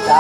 ಸೀತಾ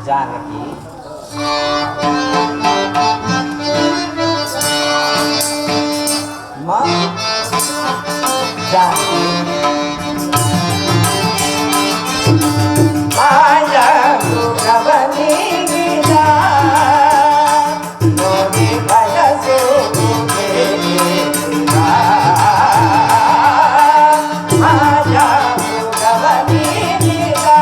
जानकी माँ जानकी माया सुखवनी गिरा नोरी भयसु माया सुखवनी गिरा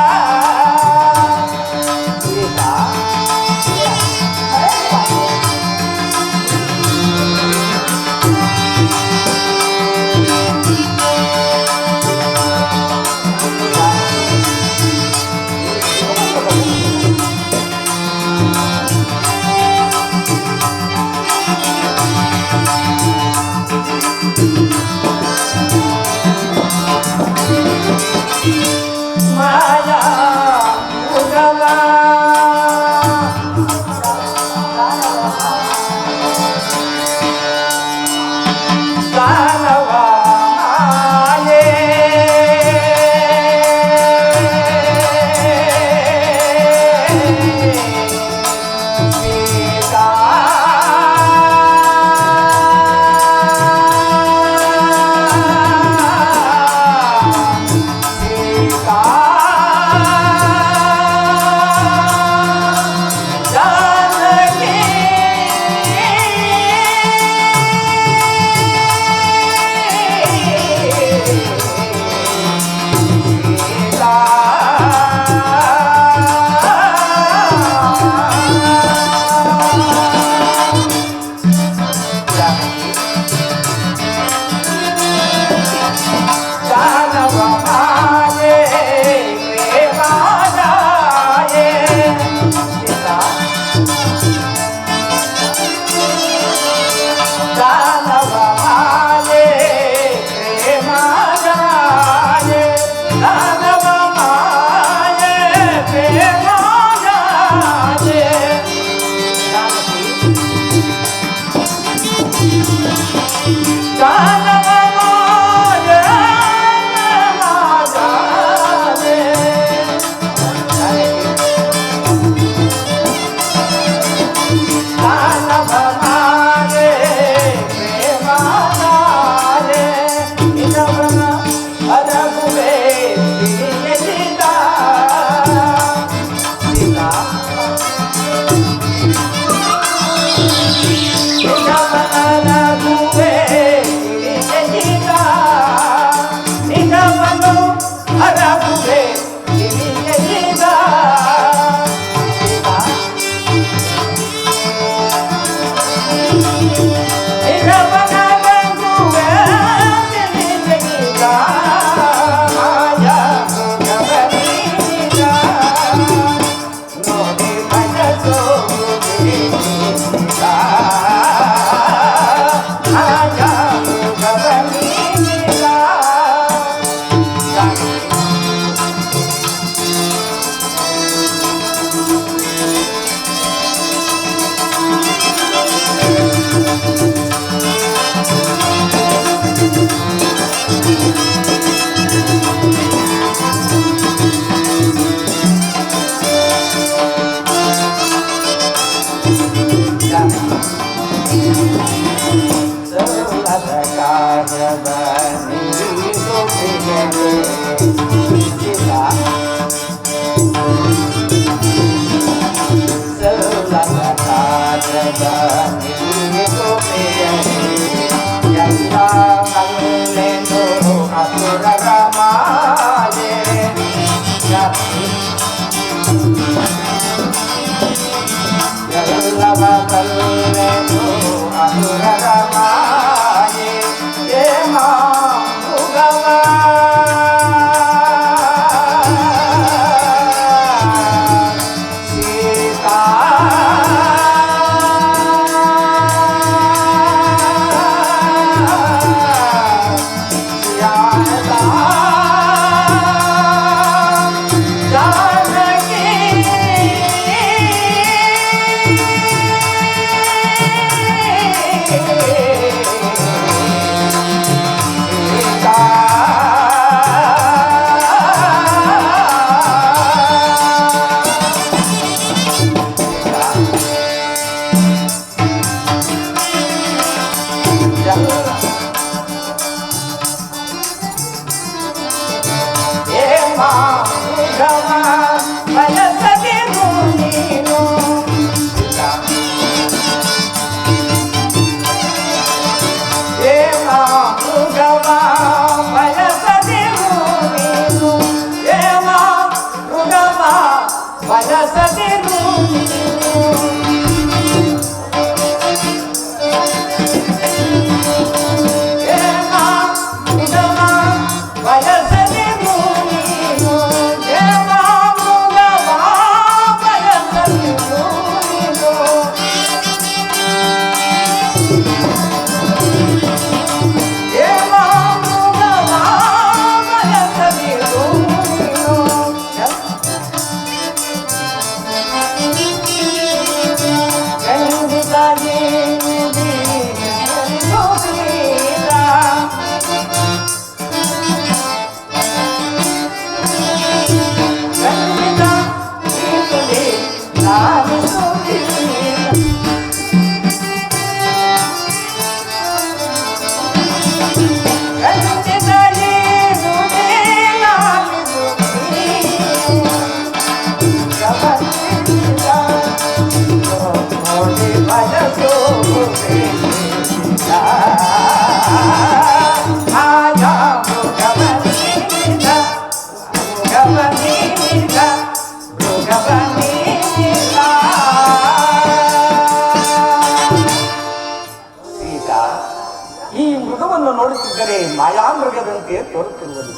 ನೋಡುತ್ತಿದ್ದರೆ ಮಾಯಾಮೃಗದಂತೆ ತೋರುತ್ತಿರುವುದು.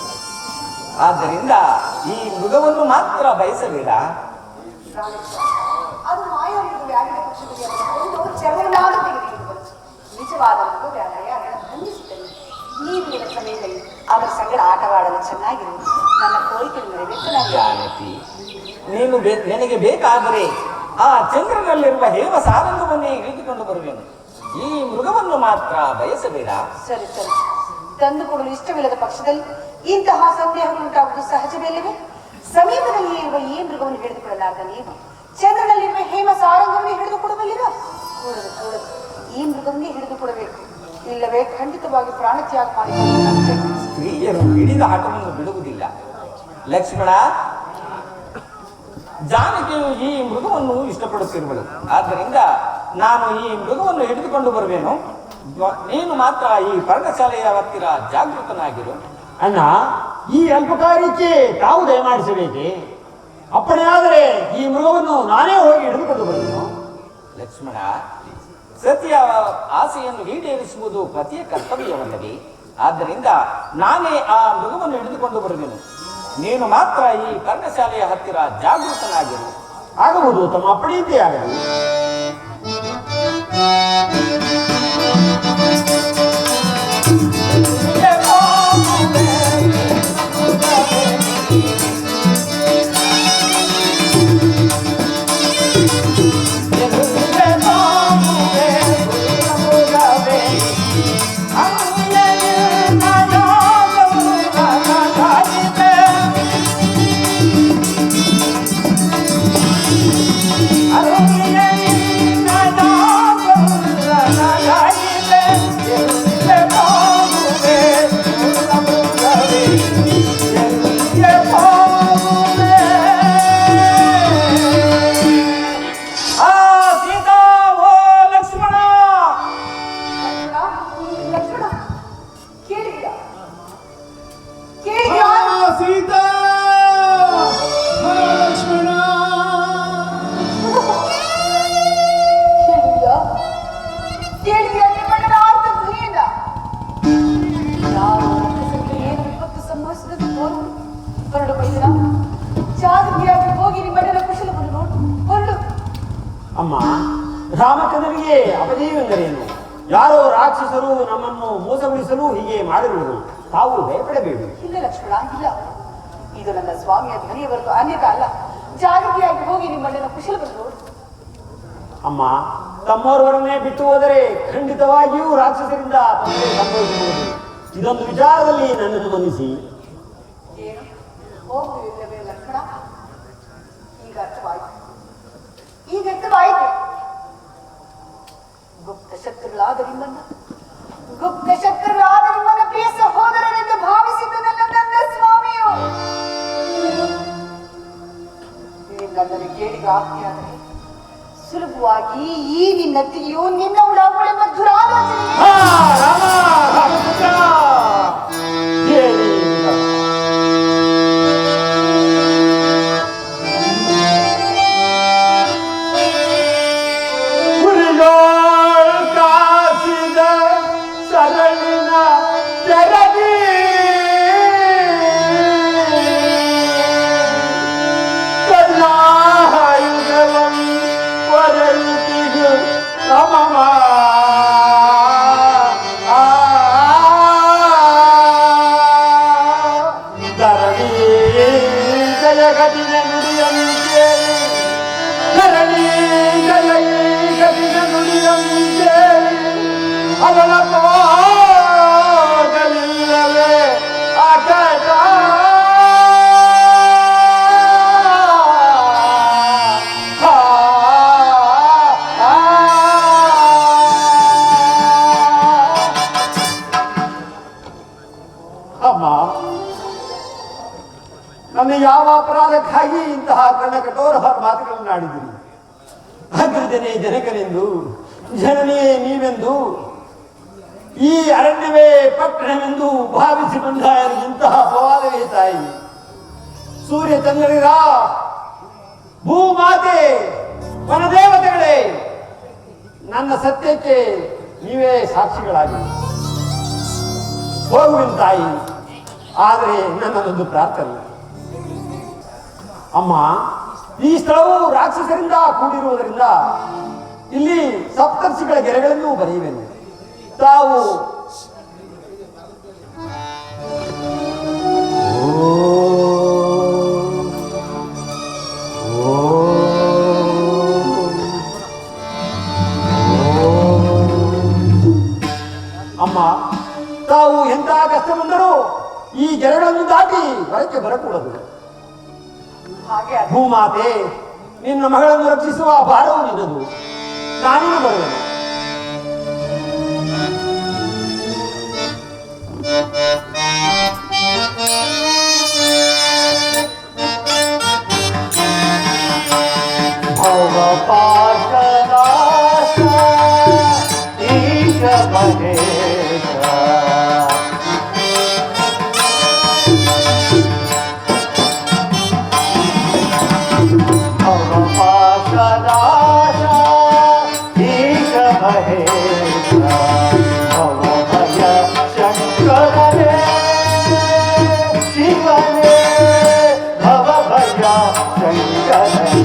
ಆದ್ದರಿಂದ ಈ ಮೃಗವನ್ನು ಮಾತ್ರ ಬಯಸಬೇಡ. ಅದು ಮಾಯಾಮೃಗವೇ ಪಕ್ಷದಲ್ಲಿ ಚರ್ಮನಾದ ತೆಗೆದುಕೊಂಡು ನಿಜವಾದ ಮೃಗವ್ಯಾಲಯ ಅದನ್ನು ಬಂಧಿಸುತ್ತೇನೆ. ನೀರಿನ ಸಮಯದಲ್ಲಿ ಅದರ ಸಂಗಡ ಆಟವಾಡಲು ಚೆನ್ನಾಗಿರುವುದು ನನ್ನ ಕೋರಿಕೆ ನೆರವೇರಿಸಲಾಗಿದೆ. ನೀನು ನಿನಗೆ ಬೇಕಾದರೆ ಆ ಚಂದ್ರನಲ್ಲಿರುವ ಹೇಮ ಸಾರಂಗವನ್ನೇ ಹಿಡಿದುಕೊಂಡು ಬರುವೆನು. ಈ ಮೃಗವನ್ನು ಮಾತ್ರ ಬಯಸಬೇಡ. ಸರಿ ಸರಿ, ತಂದುಕೊಡಲು ಇಷ್ಟವಿಲ್ಲದ ಪಕ್ಷದಲ್ಲಿ ಇಂತಹ ಸಂದೇಹಗಳು ಉಂಟಾಗುವುದು ಸಹಜವಲ್ಲವೇ? ಸಮೀಪದಲ್ಲಿ ಇರುವ ಈ ಮೃಗವನ್ನು ಹಿಡಿದುಕೊಳ್ಳಲಾರ್ದ ನೀವು ಚಂದ್ರನಲ್ಲಿರುವ ಹೇಮ ಸಾರಂಗವನ್ನೇ ಹಿಡಿದುಕೊಡಬಲ್ಲಿರ? ಕೂಡದು ಕೂಡದು, ಈ ಮೃಗವನ್ನೇ ಹಿಡಿದುಕೊಡಬೇಕು, ಇಲ್ಲವೇ ಖಂಡಿತವಾಗಿ ಪ್ರಾಣತ್ಯಾಗ ಮಾಡಿಕೊಳ್ಳುತ್ತಾರೆ. ಸ್ತ್ರೀಯರು ಹಿಡಿದ ಆಟವನ್ನು ಬಿಡುವುದಿಲ್ಲ ಲಕ್ಷ್ಮಣ. ಜಾನಕಿಯು ಈ ಮೃಗವನ್ನು ಇಷ್ಟಪಡುತ್ತಿರುವಳು. ಆದ್ದರಿಂದ ನಾನು ಈ ಮೃಗವನ್ನು ಹಿಡಿದುಕೊಂಡು ಬರುವೆನು. ನೀನು ಮಾತ್ರ ಈ ಪರ್ಣಶಾಲೆಯ ಹತ್ತಿರ ಜಾಗೃತನಾಗಿರು. ಅಣ್ಣ, ಈ ಅಲ್ಪ ಕಾರ್ಯಕ್ಕೆ ತಾವು ದಯಮಾಡಿಸಬೇಕೆ? ಅಪ್ಪಣೆ ಆದರೆ ಈ ಮೃಗವನ್ನು ನಾನೇ ಹೋಗಿ ಹಿಡಿದುಕೊಂಡು ಬರುವೆನು. ಲಕ್ಷ್ಮಣ, ಸತಿಯ ಆಸೆಯನ್ನು ಈಡೇರಿಸುವುದು ಪತಿಯ ಕರ್ತವ್ಯವಲ್ಲವೇ? ಆದ್ದರಿಂದ ನಾನೇ ಆ ಮೃಗವನ್ನು ಹಿಡಿದುಕೊಂಡು ಬರುವೆನು. ನೀನು ಮಾತ್ರ ಈ ಪರ್ಣಶಾಲೆಯ ಹತ್ತಿರ ಜಾಗೃತನಾಗಿರು. ಆಗಬಹುದು ತಮ್ಮ ಅಪ್ಪಣೆಯಂತೆ ಆಗಬಹುದು. ಅಮ್ಮ, ರಾಮಚಂದ್ರನಿಗೆ ಅಪಜಯವೆಂದರೇನು? ಯಾರೋ ರಾಕ್ಷಸರು ನಮ್ಮನ್ನು ಮೋಸಗೊಳಿಸಲು ಹೀಗೆ ಮಾಡಿರುವುದು. ತಾವು ಭಯಪಡಬೇಡಿ. ಇಲ್ಲ ಲಕ್ಷ್ಮಣ, ಇಲ್ಲ. ಇದು ನನ್ನ ಸ್ವಾಮಿಯ ಧ್ವನಿಯ ಹೊರತು ಅನ್ಯತ ಅಲ್ಲ. ಜಾಗೃತಿಯಾಗಿ ಹೋಗಿ ನಿಮ್ಮನ್ನೆಲ್ಲ ಕುಶಲ ಬಂದು. ಅಮ್ಮ, ತಮ್ಮವರವರನ್ನೇ ಬಿಟ್ಟು ಹೋದರೆ ಖಂಡಿತವಾಗಿಯೂ ರಾಕ್ಷಸರಿಂದ ತೊಂದರೆ ಸಂಭವಿಸಬಹುದು. ಇದೊಂದು ವಿಚಾರದಲ್ಲಿ ನನ್ನನ್ನು ಮನ್ನಿಸಿ. ಏನು ಹೋಗುವುದಿಲ್ಲವೇ ಲಕ್ಷ್ಮಣ? ಈಗ ಅರ್ಥವಾಯಿತು, ಈಗ ಅರ್ಥವಾಯಿತು. ಗುಪ್ತ ಶತ್ರುಗಳಾದ ನಿಮ್ಮನ್ನ ಪ್ರಿಯ ಸಹೋದರರೆಂದು ಭಾವಿಸಿದ್ದು ನನ್ನ ಸ್ವಾಮಿಯು ನಿನ್ನನ್ನು ಕೇಳಿದ ಆಜ್ಞೆಯಾದರೆ ಸುಲಭವಾಗಿ ಈ ನಿನ್ನತ್ತಿಗೆಯು ನಿನ್ನ ಉಡಾವಳೆಂಬ ದುರಾಲೋಚನೆ. ನನ್ನ ಯಾವ ಅಪರಾಧಕ್ಕಾಗಿ ಇಂತಹ ಕಣ್ಣ ಕಠೋರವಾದ ಮಾತುಗಳನ್ನು ಆಡಿದಿರಿ? ಅಗ್ರಜನೆ ಜನಕನೆಂದು, ಜನನಿಯೇ ನೀವೆಂದು, ಈ ಅರಣ್ಯವೇ ಪಟ್ಟಣವೆಂದು ಭಾವಿಸಿ ಬಂದ ಇಂತಹ ಅಪವಾದವೇ ತಾಯಿ. ಸೂರ್ಯ ಚಂದ್ರರ, ಭೂಮಾತೆ, ವನದೇವತೆಗಳೇ, ನನ್ನ ಸತ್ಯಕ್ಕೆ ನೀವೇ ಸಾಕ್ಷಿಗಳಾಗಿ ಹೋಗುವೆನು ತಾಯಿ. ಆದರೆ ನನ್ನದೊಂದು ಪ್ರಾರ್ಥನೆ. ಅಮ್ಮ, ಈ ಸ್ಥಳವು ರಾಕ್ಷಸರಿಂದ ಕೂಡಿರುವುದರಿಂದ ಇಲ್ಲಿ ಸಪ್ತರ್ಷಿಗಳ ಗೆರೆಗಳನ್ನು ಬರೆಯುವೆನು. ತಾವು ಈ ಗೆರೆಗಳನ್ನು ದಾಟಿ ಹೊರಕ್ಕೆ ಬರಕೂಡದು. ಹಾಗೆ ಆದ್ರೆ ಭೂಮಾತೆ, ನಿನ್ನ ಮಗಳನ್ನು ರಕ್ಷಿಸುವ ಭಾರವು ನಿನ್ನದು. ನಾನೇನು ಬರುವೆನು. ಭವಪಾಶನಾಶ ಈಶ ಮಹೇಶ ಭವಪಾಶನಾಶ ಈಶ ಮಹೇಶ ಭವಭಯ ಶಂಕರನೇ ಶಿವನೇ ಭವಭಯ ಶಂಕರನೇ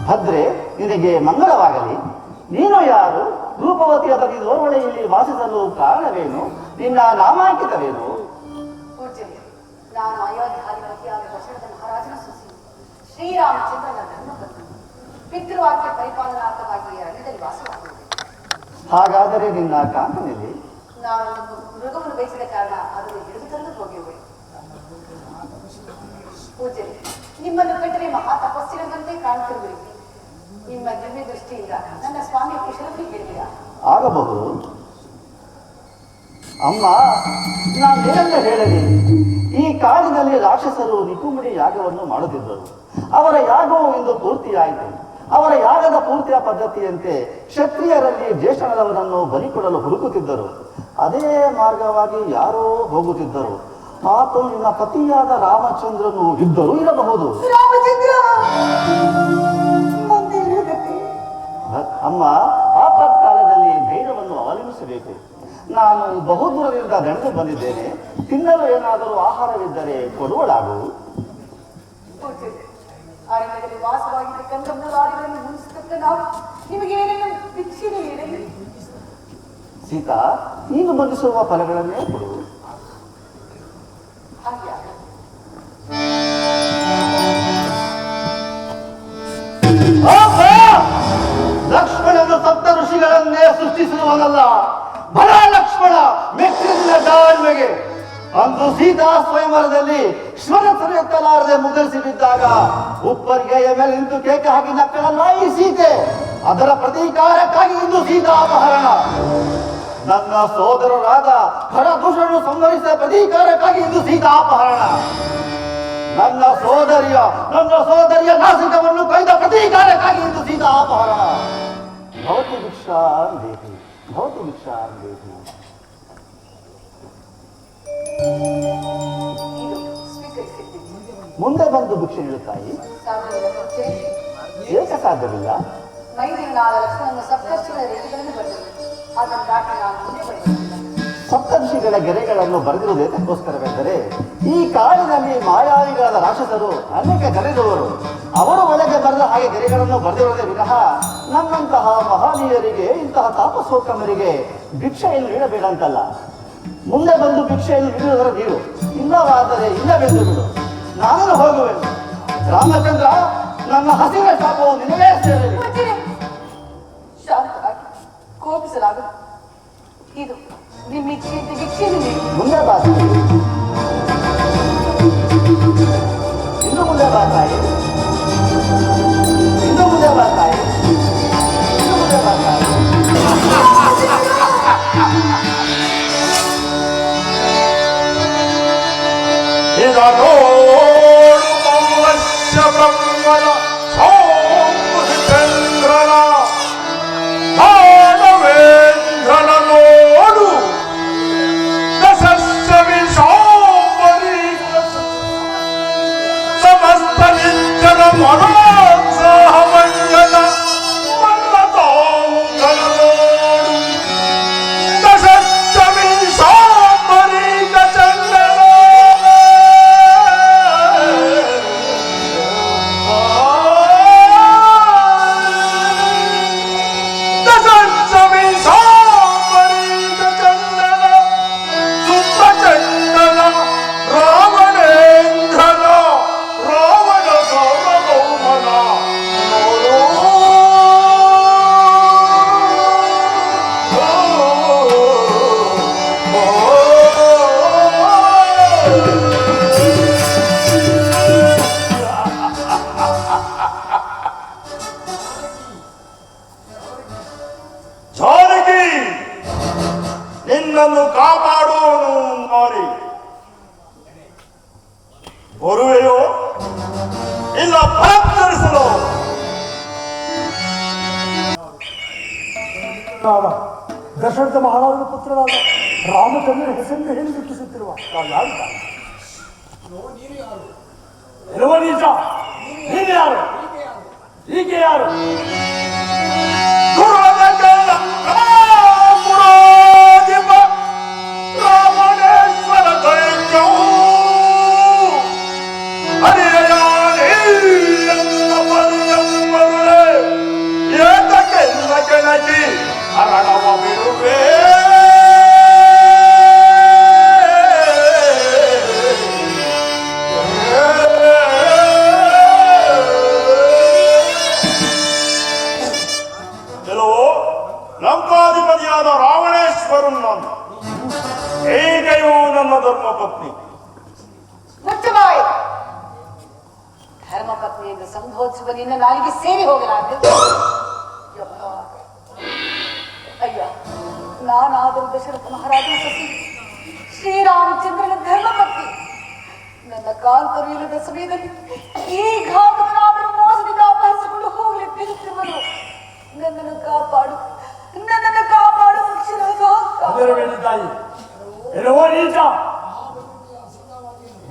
ಭದ್ರೆ, ನಿನಗೆ ಮಂಗಳವಾಗಲಿ. ನೀನು ಯಾರು? ರೂಪವತಿಯ ಪ್ರತಿ ದೋರ್ವಳೆಯಲ್ಲಿ ವಾಸಿಸಲು ಕಾರಣವೇನು? ನಿನ್ನ ನಾಮಾಂಕಿತವೇನು? ಪೂಜ್ಯರೇ, ನಾನು ಅಯೋಧ್ಯಾಧಿಪತಿಯಾದ ದಶರಥ ಮಹಾರಾಜನ ಸೊಸೆ, ಶ್ರೀರಾಮಚಂದ್ರನ ಧರ್ಮಪತ್ನಿ, ಪಿತೃವಾಕ್ಯ ಪರಿಪಾಲನಾರ್ಥವಾಗಿ ಅರಣ್ಯದಲ್ಲಿ ವಾಸವಾಗುವುದು. ಹಾಗಾದರೆ ನಿನ್ನ ಕಾಂತನಲ್ಲಿ ನಾನು ಮೃಗವನ್ನು ಬಯಸಿದ ಕಾರಣ ಅದನ್ನು ಹಿಡಿದು ತರಲು ಹೋಗಿರುವೆ. ಪೂಜ್ಯರೇ, ನಿಮ್ಮನ್ನು ಕಂಡರೆ ಮಹಾ ತಪಸ್ಸಿನಂತೆ ಕಾಣುತ್ತಿರುವಿರಿ. ನಿಮ್ಮ ದಿವ್ಯ ದೃಷ್ಟಿಯಿಂದ ನನ್ನ ಸ್ವಾಮಿಯ ಕುಶಲವನ್ನು ಹೇಳಿದ ಆಗಬಹುದು. ಅಮ್ಮ, ನಾನೇನೆಲ್ಲ ಹೇಳಲಿ? ಈ ಕಾಡಿನಲ್ಲಿ ರಾಕ್ಷಸರು ನಿಕುಂಬಡಿ ಯಾಗವನ್ನು ಮಾಡುತ್ತಿದ್ದರು. ಅವರ ಯಾಗವು ಇಂದು ಪೂರ್ತಿಯಾಯಿತು. ಅವರ ಯಾಗದ ಪೂರ್ತಿಯ ಪದ್ಧತಿಯಂತೆ ಕ್ಷತ್ರಿಯರಲ್ಲಿ ಜ್ಯೇಷ್ಠನವರನ್ನು ಬಲಿ ಕೊಡಲು ಹುಡುಕುತ್ತಿದ್ದರು. ಅದೇ ಮಾರ್ಗವಾಗಿ ಯಾರೋ ಹೋಗುತ್ತಿದ್ದರು. ಆತ ನಿನ್ನ ಪತಿಯಾದ ರಾಮಚಂದ್ರನು ಇದ್ದರೂ ಇರಬಹುದು. ಅಮ್ಮ, ಆಪತ್ಕಾಲದಲ್ಲಿ ಧೈರ್ಯವನ್ನು ಅವಲಂಬಿಸಬೇಕು. ನಾನು ಬಹುದೂರದಿಂದ ನಡೆದು ಬಂದಿದ್ದೇನೆ. ತಿನ್ನಲು ಏನಾದರೂ ಆಹಾರವಿದ್ದರೆ ಕೊಡುವಳಾಗು. ಅರಣ್ಯದಲ್ಲಿ ವಾಸವಾಗಿದ್ದ ಮೂರಾದಿಗಳನ್ನು ಮುಗಿಸತಕ್ಕ ನಾವು ನಿಮಗೆ ಏನೇನು ಭಿಕ್ಷೆಗೆ ನೀಡಲಿ? ಸೀತಾ, ನೀನು ಬದಿಸುವ ಫಲಗಳನ್ನೇ ಕೊಡು. ಲಕ್ಷ್ಮಣನು ಸಪ್ತ ಋಷಿಗಳನ್ನೇ ಸೃಷ್ಟಿಸುವನಲ್ಲ. ಬರ ಲಕ್ಷ್ಮಣ ಮೆಚ್ಚಿನ ತಾಳ್ಮೆಗೆ. ಅಂದು ಸೀತಾ ಸ್ವಯಂವರದಲ್ಲಿ ಶ್ವರಸರು ಎತ್ತಲಾರದೆ ಮುಗಿಸಿ ಬಿದ್ದಾಗ ಉಪ್ಪರಿಗೆಯ ಮೇಲೆ ನಿಂತು ಕೇಕ ಹಾಕಿ ನಕ್ಕಳಲ್ಲ ಈ ಸೀತೆ. ಅದರ ಪ್ರತೀಕಾರಕ್ಕಾಗಿ ಇಂದು ಸೀತಾಪಹರಣ. ನನ್ನ ಸೋದರರಾದ ಖರದೂಷಣರು ಸಂಹರಿಸಿದ ಪ್ರತೀಕಾರಕ್ಕಾಗಿ ಇಂದು ಸೀತಾಪಹರಣ. ನನ್ನ ಸೋದರಿಯ ನಾಸಿಕವನ್ನು ಕೈದ ಪ್ರತೀಕಾರಕ್ಕಾಗಿ ಇಂದು ಸೀತಾಪಹರಣ. ಭವತಿ ಭಿಕ್ಷಾ ದೇಹಿ, ಭವತಿ ಭಿಕ್ಷಾ ದೇಹಿ. ಮುಂದೆ ಬಂದು ಭಿಕ್ಷೆ ನೀಡುತ್ತಾಯಿ. ಏಕೆ ಸಾಧ್ಯವಿಲ್ಲ? ಸಪ್ತರ್ಷಿಗಳ ಗೆರೆಗಳನ್ನು ಬರೆದಿರುವುದು ಏತಕ್ಕೋಸ್ಕರವೆಂದರೆ ಈ ಕಾಡಿನಲ್ಲಿ ಮಾಯಾವಿಗಳಾದ ರಾಕ್ಷಸರು ಅನೇಕ ಗೆರೆದವರು. ಅವರು ಒಳಗೆ ಬರೆದ ಹಾಗೆ ಗೆರೆಗಳನ್ನು ಬರೆದಿರುವುದೇ ವಿನಃ ನಮ್ಮಂತಹ ಮಹನೀಯರಿಗೆ, ಇಂತಹ ತಾಪಸೋತ್ತಮರಿಗೆ ಭಿಕ್ಷೆಯನ್ನು ನೀಡಬೇಡ ಅಂತಲ್ಲ. ಮುಂದೆ ಬಂದು ಭಿಕ್ಷೆಯನ್ನು ನೀಡುವುದರ ನೀರು, ಇಲ್ಲವಾದರೆ ಇಲ್ಲವೆಂದು ಬಿಡು. ನಾನು ಹೋಗುವೆನು. ರಾಮಚಂದ್ರ, ನನ್ನ ಹಸಿರ ಶಾಪವು ನಿನಗೇ ಸೇರಲಿ. ಶಾಂತವಾಗಿ ಕೋಪಿಸಲಾಗದು. ಇದು ನಿಮ್ಮ ಇಚ್ಛೆಯಿಂದ ಭಿಕ್ಷೆಯನ್ನು ನೀಡಿ. ಮುಂದೆ ಬಾ, ಇನ್ನು ಮುಂದೆ ಬಾ ತಾಯಿ, ಇನ್ನು ಮುಂದೆ ಬಾ ತಾಯಿ, ಇನ್ನು ಮುಂದೆ ಬಾ ತಾಯಿ. ಚಂದ್ರನ ಮಾನವೇಂದ್ರನ ನೋಡು ದಶಸ್ಸವಿ ಸಮಸ್ತ ನಿತ್ಯನ ಮನೋತ್ಸಾಹ ಮಂಜನ ಮನ್ನತಾಂಗನ ನೋಡು ದಶಸ್ಸವಿ ಸಾಂಬರೀಕ ಚಂದ್ರನ ನಿನ್ನನ್ನು ಕಾಪಾಡುವನು ನಾನೇ. ಬರುವೆಯೋ ಇಲ್ಲ ಬಲತ್ಕರಿಸಲು? ದಶರಥ ಮಹಾರಾಜನ ಪುತ್ರರಾದ ರಾಮಚಂದ್ರನ ಹೆಸರನ್ನು ಹೇಳಿ ದುಃಖಿಸುತ್ತಿರುವ ನಾವು ಯಾರು? ನೀನು ಯಾರು? ಹೀಗೆ ಯಾರು? ರಾಮಣೇಶ್ವರ ದೈತ್ಯವು ಹರಿಯಾಣ ಪರ್ಯಂಬರುಳೆ ಏತಕ್ಕೆಲ್ಲ ಕೆಣಕಿ ಹರಣವ ಬಿಡುವೆ. ಲಂಕಾಧಿಪತಿಯಾದ ರಾವಣೇಶ್ವರನ್ ನಾನು, ಹೇಗೆಯೂ ನನ್ನ ಧರ್ಮಪತ್ನಿ. ಮುಚ್ಚಬಾಯಿ. ಧರ್ಮಪತ್ನಿ ಎಂದು ಸಂಬೋಧಿಸುವ ನಿನ್ನ ನಾಲಿಗೆ ಸೇರಿ ಹೋಗಲಾರದು. ಅಯ್ಯ, ನಾನಾದರೂ ದಶರಥ ಮಹಾರಾಜನ ಸಸಿ, ಶ್ರೀರಾಮಚಂದ್ರನ ಧರ್ಮಪತ್ನಿ. ಕಾಂತರು ಇಲ್ಲದ ಸಮಯದಲ್ಲಿ ಈ ಘಾತಕನಾದರೂ ಮೋಸದಿಂದ ಅಪಹರಿಸಿಕೊಂಡು ಹೋಗಲಿತ್ತಿರುವನು. ನನ್ನನ್ನು ಕಾಪಾಡು, ನನ್ನನ್ನು ಕಾಪಾಡು ಪಕ್ಷಿರಾಜ. ತಾಯಿ ಎನ್ನುವ ನೀಚ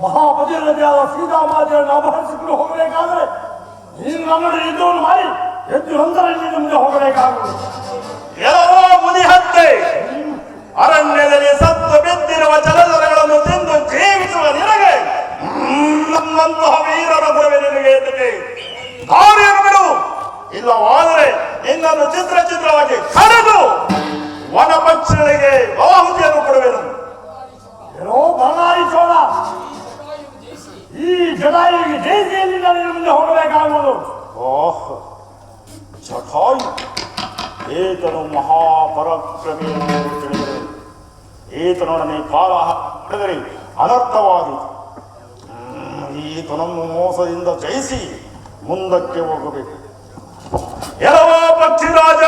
ಮಹಾಪತಿರತೆಯಾದ ಸೀತಾಮಾತೆಯನ್ನು ಅಪಹರಿಸಿಕೊಂಡು ಹೋಗಬೇಕಾದರೆ ನೀನು ನನ್ನೊಡನೆ ಯುದ್ಧವನ್ನು ಮಾಡಿ ಎದ್ದು ನಂತರದಲ್ಲಿ ಮುಂದೆ ಹೋಗಬೇಕಾಗುವುದು. ಎಲ್ಲವೋ ಮುನಿಹತ್ತೆ, ಅರಣ್ಯದಲ್ಲಿ ಸತ್ತು ಬಿದ್ದಿರುವ ಜಲಚರಗಳನ್ನು ತಿಂದು ಜೀವಿಸುವ ನಿನಗೆ ನಮ್ಮಂತಹ ವೀರರ ಗುರುವೆ ನಿನಗೆ ಎತ್ತಿದೆ. ದಾರಿಯನ್ನು ಬಿಡು, ಇಲ್ಲವಾದರೆ ನಿನ್ನನ್ನು ಚಿತ್ರವಾಗಿ ಕರೆದು ವನ ಪಕ್ಷಿಗಳಿಗೆ ಆಹುತಿಯನ್ನು ಕೊಡುವೆನು. ಏನೋ ಬಲನಾರಿ ಚೋಳ, ಈ ಜಟಾಯುವಿಗೆ ಜಯಸಿಯಿಂದ ನೀನು ಮುಂದೆ ಹೋಗಬೇಕಾಗುವುದು. ಓಹ್, ಜಟಾಯು ಈತನು ಮಹಾಪರಾಕ್ರಮಿ ಎಂದು ತಿಳಿದರೆ ಈತನೊಡನೆ ಕಾಲ ಪಡೆದರೆ ಅನರ್ಥವಾದೀತು. ಈತನನ್ನು ಮೋಸದಿಂದ ಜಯಿಸಿ ಮುಂದಕ್ಕೆ ಹೋಗಬೇಕು. ಎಲ್ಲವೋ ಪಕ್ಷಿರಾಜ,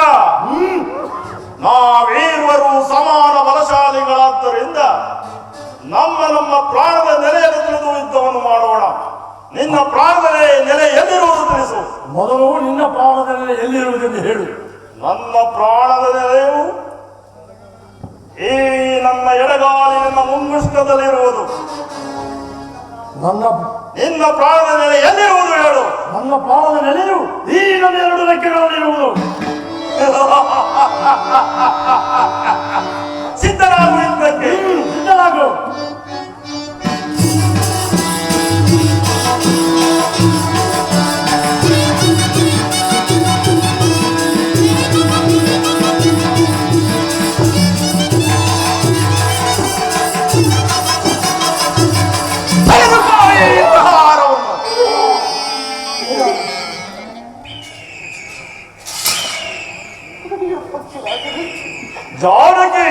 ನಾವೀರ್ವರು ಸಮಾನ ಬಲಶಾಲಿಗಳಾದ್ದರಿಂದ ನಮ್ಮ ಪ್ರಾಣದ ನೆಲೆಯನ್ನು ತಿಳಿದು ಯುದ್ಧವನ್ನು ಮಾಡೋಣ. ನಿನ್ನ ಪ್ರಾಣದ ನೆಲೆ ಎಲ್ಲಿರುವುದು ತಿಳಿಸು. ಮೊದಲು ನಿನ್ನ ಪ್ರಾಣದ ನೆಲೆ ಎಲ್ಲಿರುವುದೆಂದು ಹೇಳು. ನನ್ನ ಪ್ರಾಣದ ನೆಲೆಯು ಈ ನನ್ನ ಎಡಗಾಲಿನ ಮುಂಗುಷ್ಟದಲ್ಲಿರುವುದು. ನಿನ್ನ ಪ್ರಾಣದ ನೆಲೆ ಎಲ್ಲಿರುವುದು ಹೇಳು. ನನ್ನ ಪ್ರಾಣದ ನೆಲೆಯು ಈ ನನ್ನ 2 ರೆಕ್ಕೆಗಳಲ್ಲಿರುವುದು. ಸಿದ್ಧರಾಗು ಯುದ್ಧಕ್ಕೆ. ಸಿದ್ಧರಾಗು. ಜಾನಕಿ,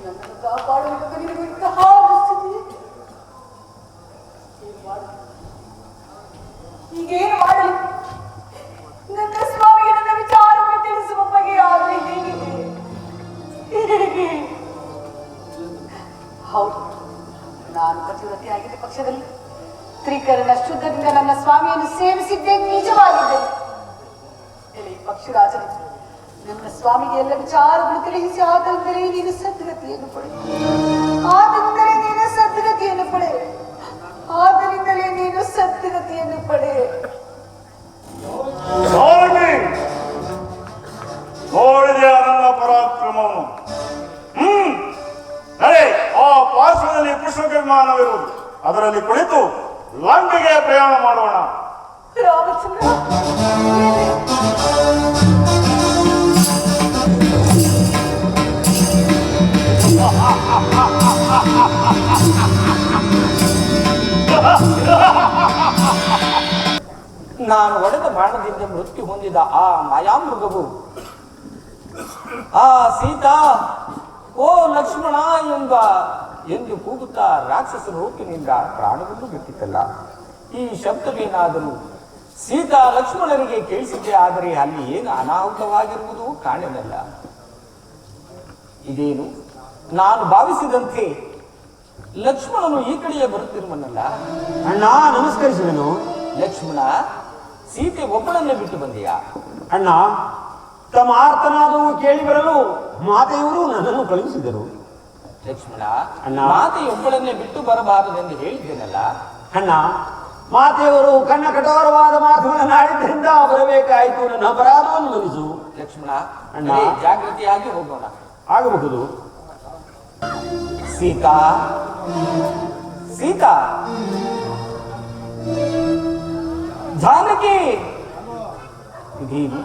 ನನ್ನನ್ನು ಕಾಪಾಡುವುದಕ್ಕೆ ನಿನಗೆ ಇಂತಹ ಪರಿಸ್ಥಿತಿ. ಈಗೇನು ಮಾಡಲಿ? ನನ್ನ ಸ್ವಾಮಿಗೆ ನನ್ನ ವಿಚಾರವನ್ನು ತಿಳಿಸುವ ಬಗೆಯಾದರೆ ಹೇಗಿದೆ? ಹೌದು, ನಾನು ಪತಿವ್ರತೆಯಾಗಿದ್ದ ಪಕ್ಷದಲ್ಲಿ ತ್ರಿಕರಣ ಶುದ್ಧದಿಂದ ನನ್ನ ಸ್ವಾಮಿಯನ್ನು ಸೇವಿಸಿದ್ದೇ ನಿಜವಾಗಿದ್ದೆ. ಪಕ್ಷಿರಾಜನೇ, ನನ್ನ ಸ್ವಾಮಿಗೆ ಎಲ್ಲ ವಿಚಾರಗಳು ತಿಳಿಸಿ ಆತಂದರೆ ನೀನು ಸದ್ಗತಿಯನ್ನು ಪಡೆ. ಆತಂದರೆ ನೀನು ಸದ್ಗತಿಯನ್ನು ಪಡೆ. ಆತನಿಂದಲೇ ನೀನು ಸದ್ಗತಿಯನ್ನು ಪಡೆ. ನೋಡಿದೆಯಾ ನನ್ನ ಪರಾಕ್ರಮವನ್ನು? ನಡೆ, ಆ ಪಾರ್ಶ್ವದಲ್ಲಿ ಪುಷ್ಪಕ ವಿಮಾನವಿರುವುದು, ಅದರಲ್ಲಿ ಕುಳಿತು ಲಂಕೆಗೆ ಪ್ರಯಾಣ ಮಾಡೋಣ. ರಾಮಚಂದ್ರ, ನಾನು ಒಡೆದ ಬಾಣದಿಂದ ಮೃತ್ಯು ಹೊಂದಿದ ಆ ಮಾಯಾಮೃಗವು ಆ ಸೀತಾ ಓ ಲಕ್ಷ್ಮಣ ಎಂದು ಕೂಗುತ್ತಾ ರಾಕ್ಷಸ ರೂಪಿನಿಂದ ಪ್ರಾಣವನ್ನು ಬಿಟ್ಟಿತ್ತಲ್ಲ. ಈ ಶಬ್ದವೇನಾದರೂ ಸೀತಾ ಲಕ್ಷ್ಮಣರಿಗೆ ಕೇಳಿಸಿದ್ದೆ, ಆದರೆ ಅಲ್ಲಿ ಏನು ಅನಾಹುತವಾಗಿರುವುದು ಕಾಣಲಿಲ್ಲ. ಇದೇನು ನಾನು ಭಾವಿಸಿದಂತೆ ಲಕ್ಷ್ಮಣನು ಈ ಕಡೆಯೇ ಬರುತ್ತಿರುವನಲ್ಲ. ಅಣ್ಣ ನಮಸ್ಕರಿಸಿದನು. ಲಕ್ಷ್ಮಣ, ಸೀತೆ ಒಬ್ಬಳನ್ನೇ ಬಿಟ್ಟು ಬಂದೆಯಾ? ಅಣ್ಣ, ತಮ್ಮ ಆರ್ತನಾದವು ಕೇಳಿ ಬರಲು ಮಾತೆಯವರು ನನ್ನನ್ನು ಕಳುಹಿಸಿದರು. ಲಕ್ಷ್ಮಣ, ಅಣ್ಣ, ಮಾತೆಯೊಬ್ಬಳನ್ನೇ ಬಿಟ್ಟು ಬರಬಾರದೆಂದು ಹೇಳಿದ್ದೇನಲ್ಲ. ಅಣ್ಣ, ಮಾತೆಯವರು ಕಣ್ಣ ಕಠೋರವಾದ ಮಾತುಗಳನ್ನಾಡಿದ್ದರಿಂದ ಬರಬೇಕಾಯಿತು. ನನ್ನ ಅಪರಾಧವನ್ನು ಮನ್ನಿಸು. ಲಕ್ಷ್ಮಣ, ಅಣ್ಣ, ಜಾಗೃತಿಯಾಗಿ ಹೋಗೋಣ. ಆಗಬಹುದು. ಸೀತಾ, ಸೀತಾ, ಜಾನಕಿ, ಇದೇನು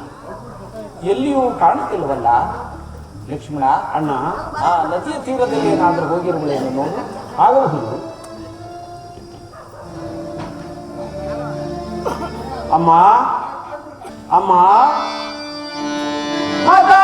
ಎಲ್ಲಿಯೂ ಕಾಣುತ್ತಿಲ್ಲವಲ್ಲ? ಲಕ್ಷ್ಮಣ, ಅಣ್ಣ, ಆ ನದಿಯ ತೀರದಲ್ಲಿ ಏನಾದರೂ ಹೋಗಿರುವಳೇನು ನೋಡು. ಆಗಬಹುದು. ಅಮ್ಮ, ಅಮ್ಮ, ಮಾತಾ!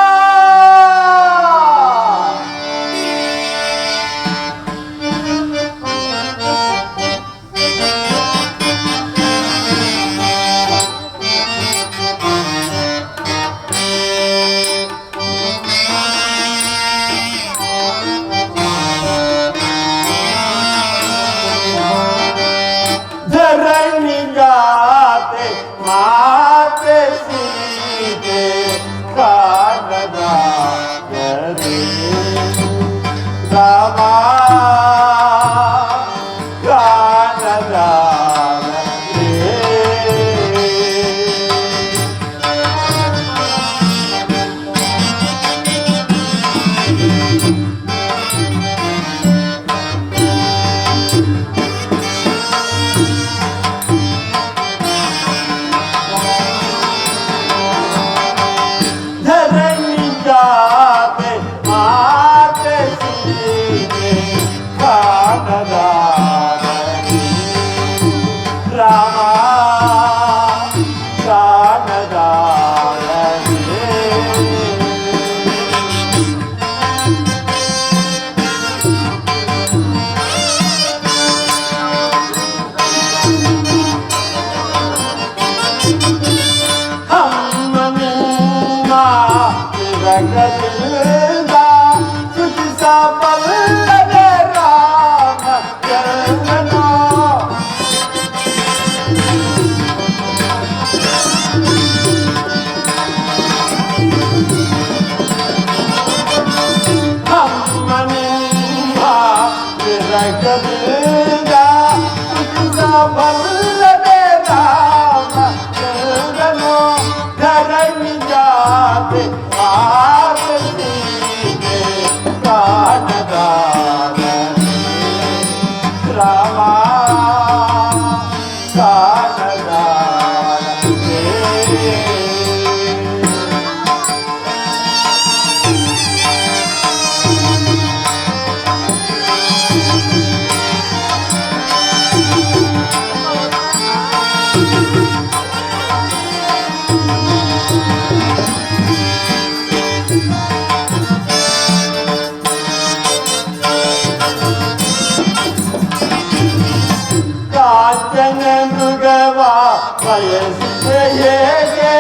ಬಯಸಿದೆ ಹೇಗೆ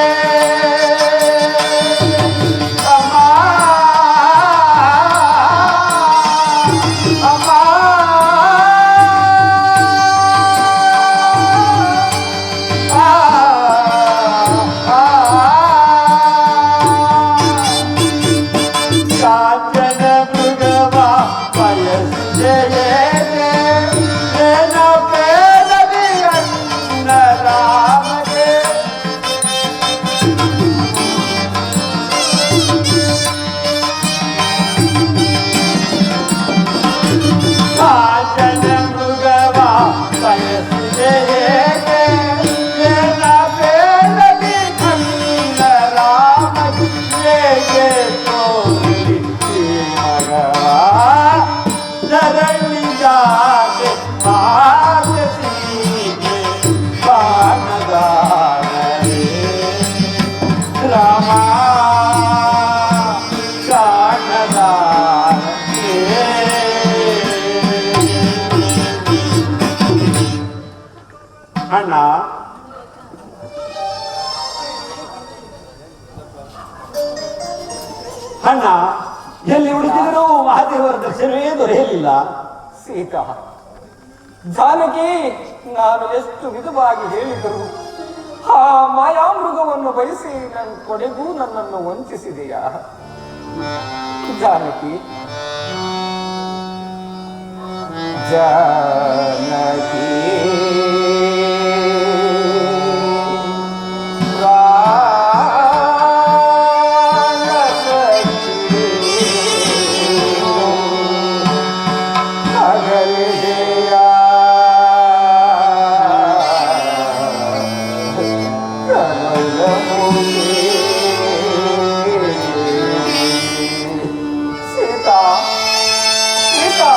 ಅಮ್ಮ ಅಮ್ಮ ಕಾಂಚನ ಮೃಗವ ಬಯಸಿದೆ ಹೇಗೆ ನೆನಪೇರಲಿ ಅಣ್ಣ ರಾಮಗೆ ಕಾಂಚನ ಮೃಗವ ಬಯಸಿದೆ ಹೇಗೆ ನೆನಪೇರಲಿ ಅಣ್ಣ ರಾಮಗೆ ಹೇಗೆ ತೋರಲಿ ಈ ಮಗವ ಧರಣಿ ಜಾತೆ ಮಾತಸೀಗೆ ಬಾಣಗಾರರೇ ರಾಮ ಕಾಣದಾರೇ ಅಣ್ಣ ಅಣ್ಣ ಎಲ್ಲಿ ಹುಡುಕಿದರೂ ಮಹಾದೇವರ ದರ್ಶನವೇ ದೊರೆಯಲಿಲ್ಲ. ಸೀತಾ, ಜಾನಕಿ, ನಾನು ಎಷ್ಟು ವಿಧವಾಗಿ ಹೇಳಿದರು ಆ ಮಾಯಾಮೃಗವನ್ನು ಬಯಸಿ ನನ್ನ ಕೊನೆಗೂ ನನ್ನನ್ನು ವಂಚಿಸಿದೆಯಾ ಜಾನಕಿ? ಜಾನಕಿ ಸೀತಾ, ಸೀತಾ,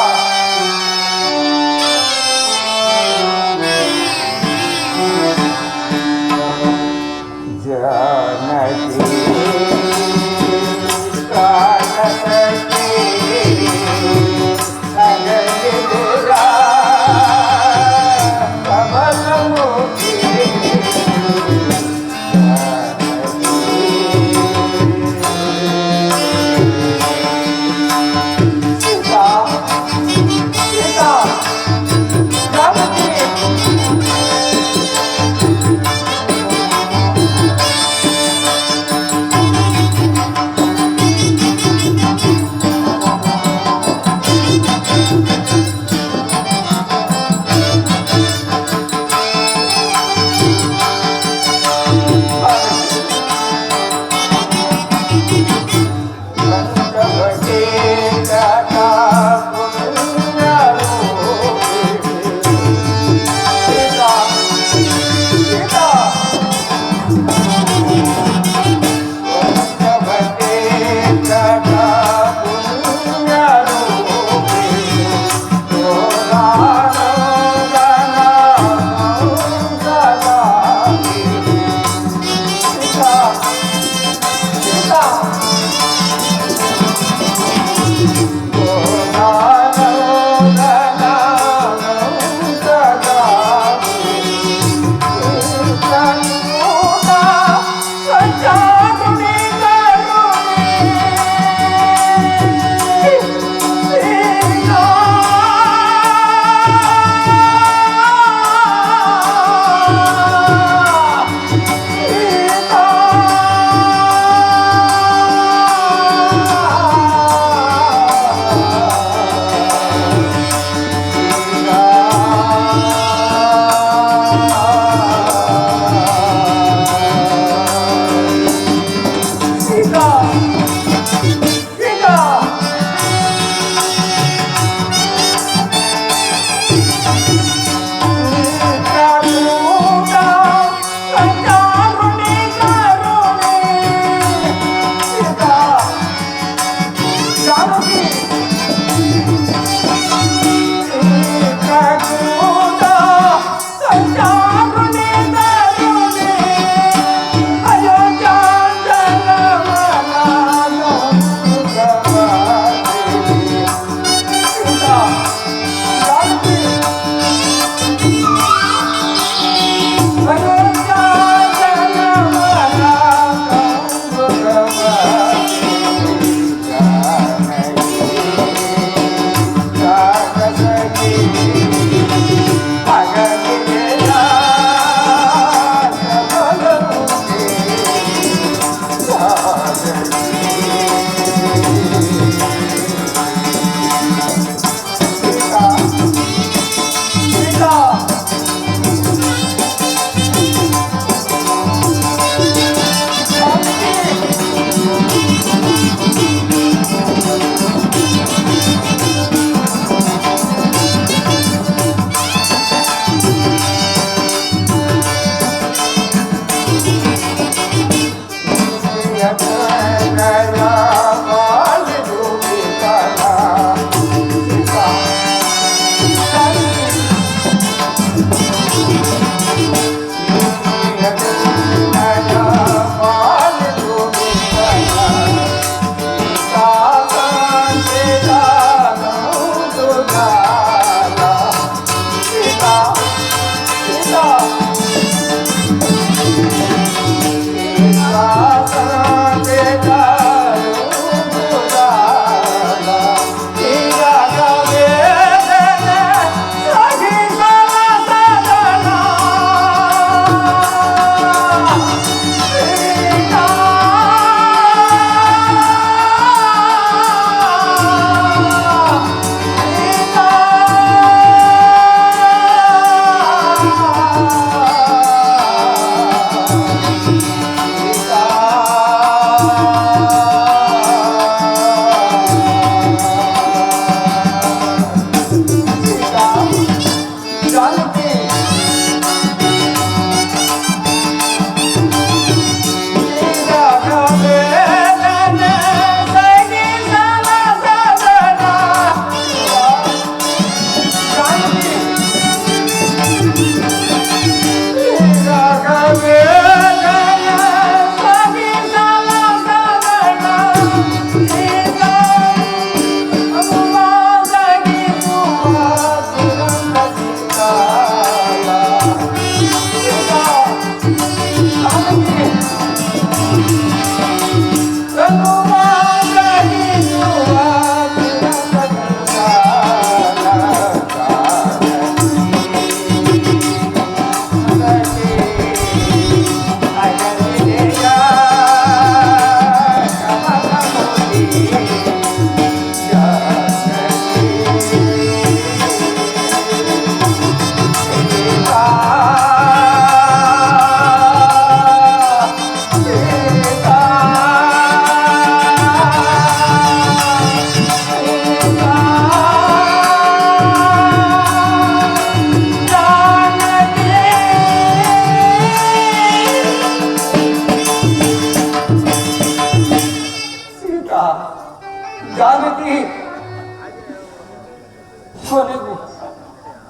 ಜಾನಕಿ,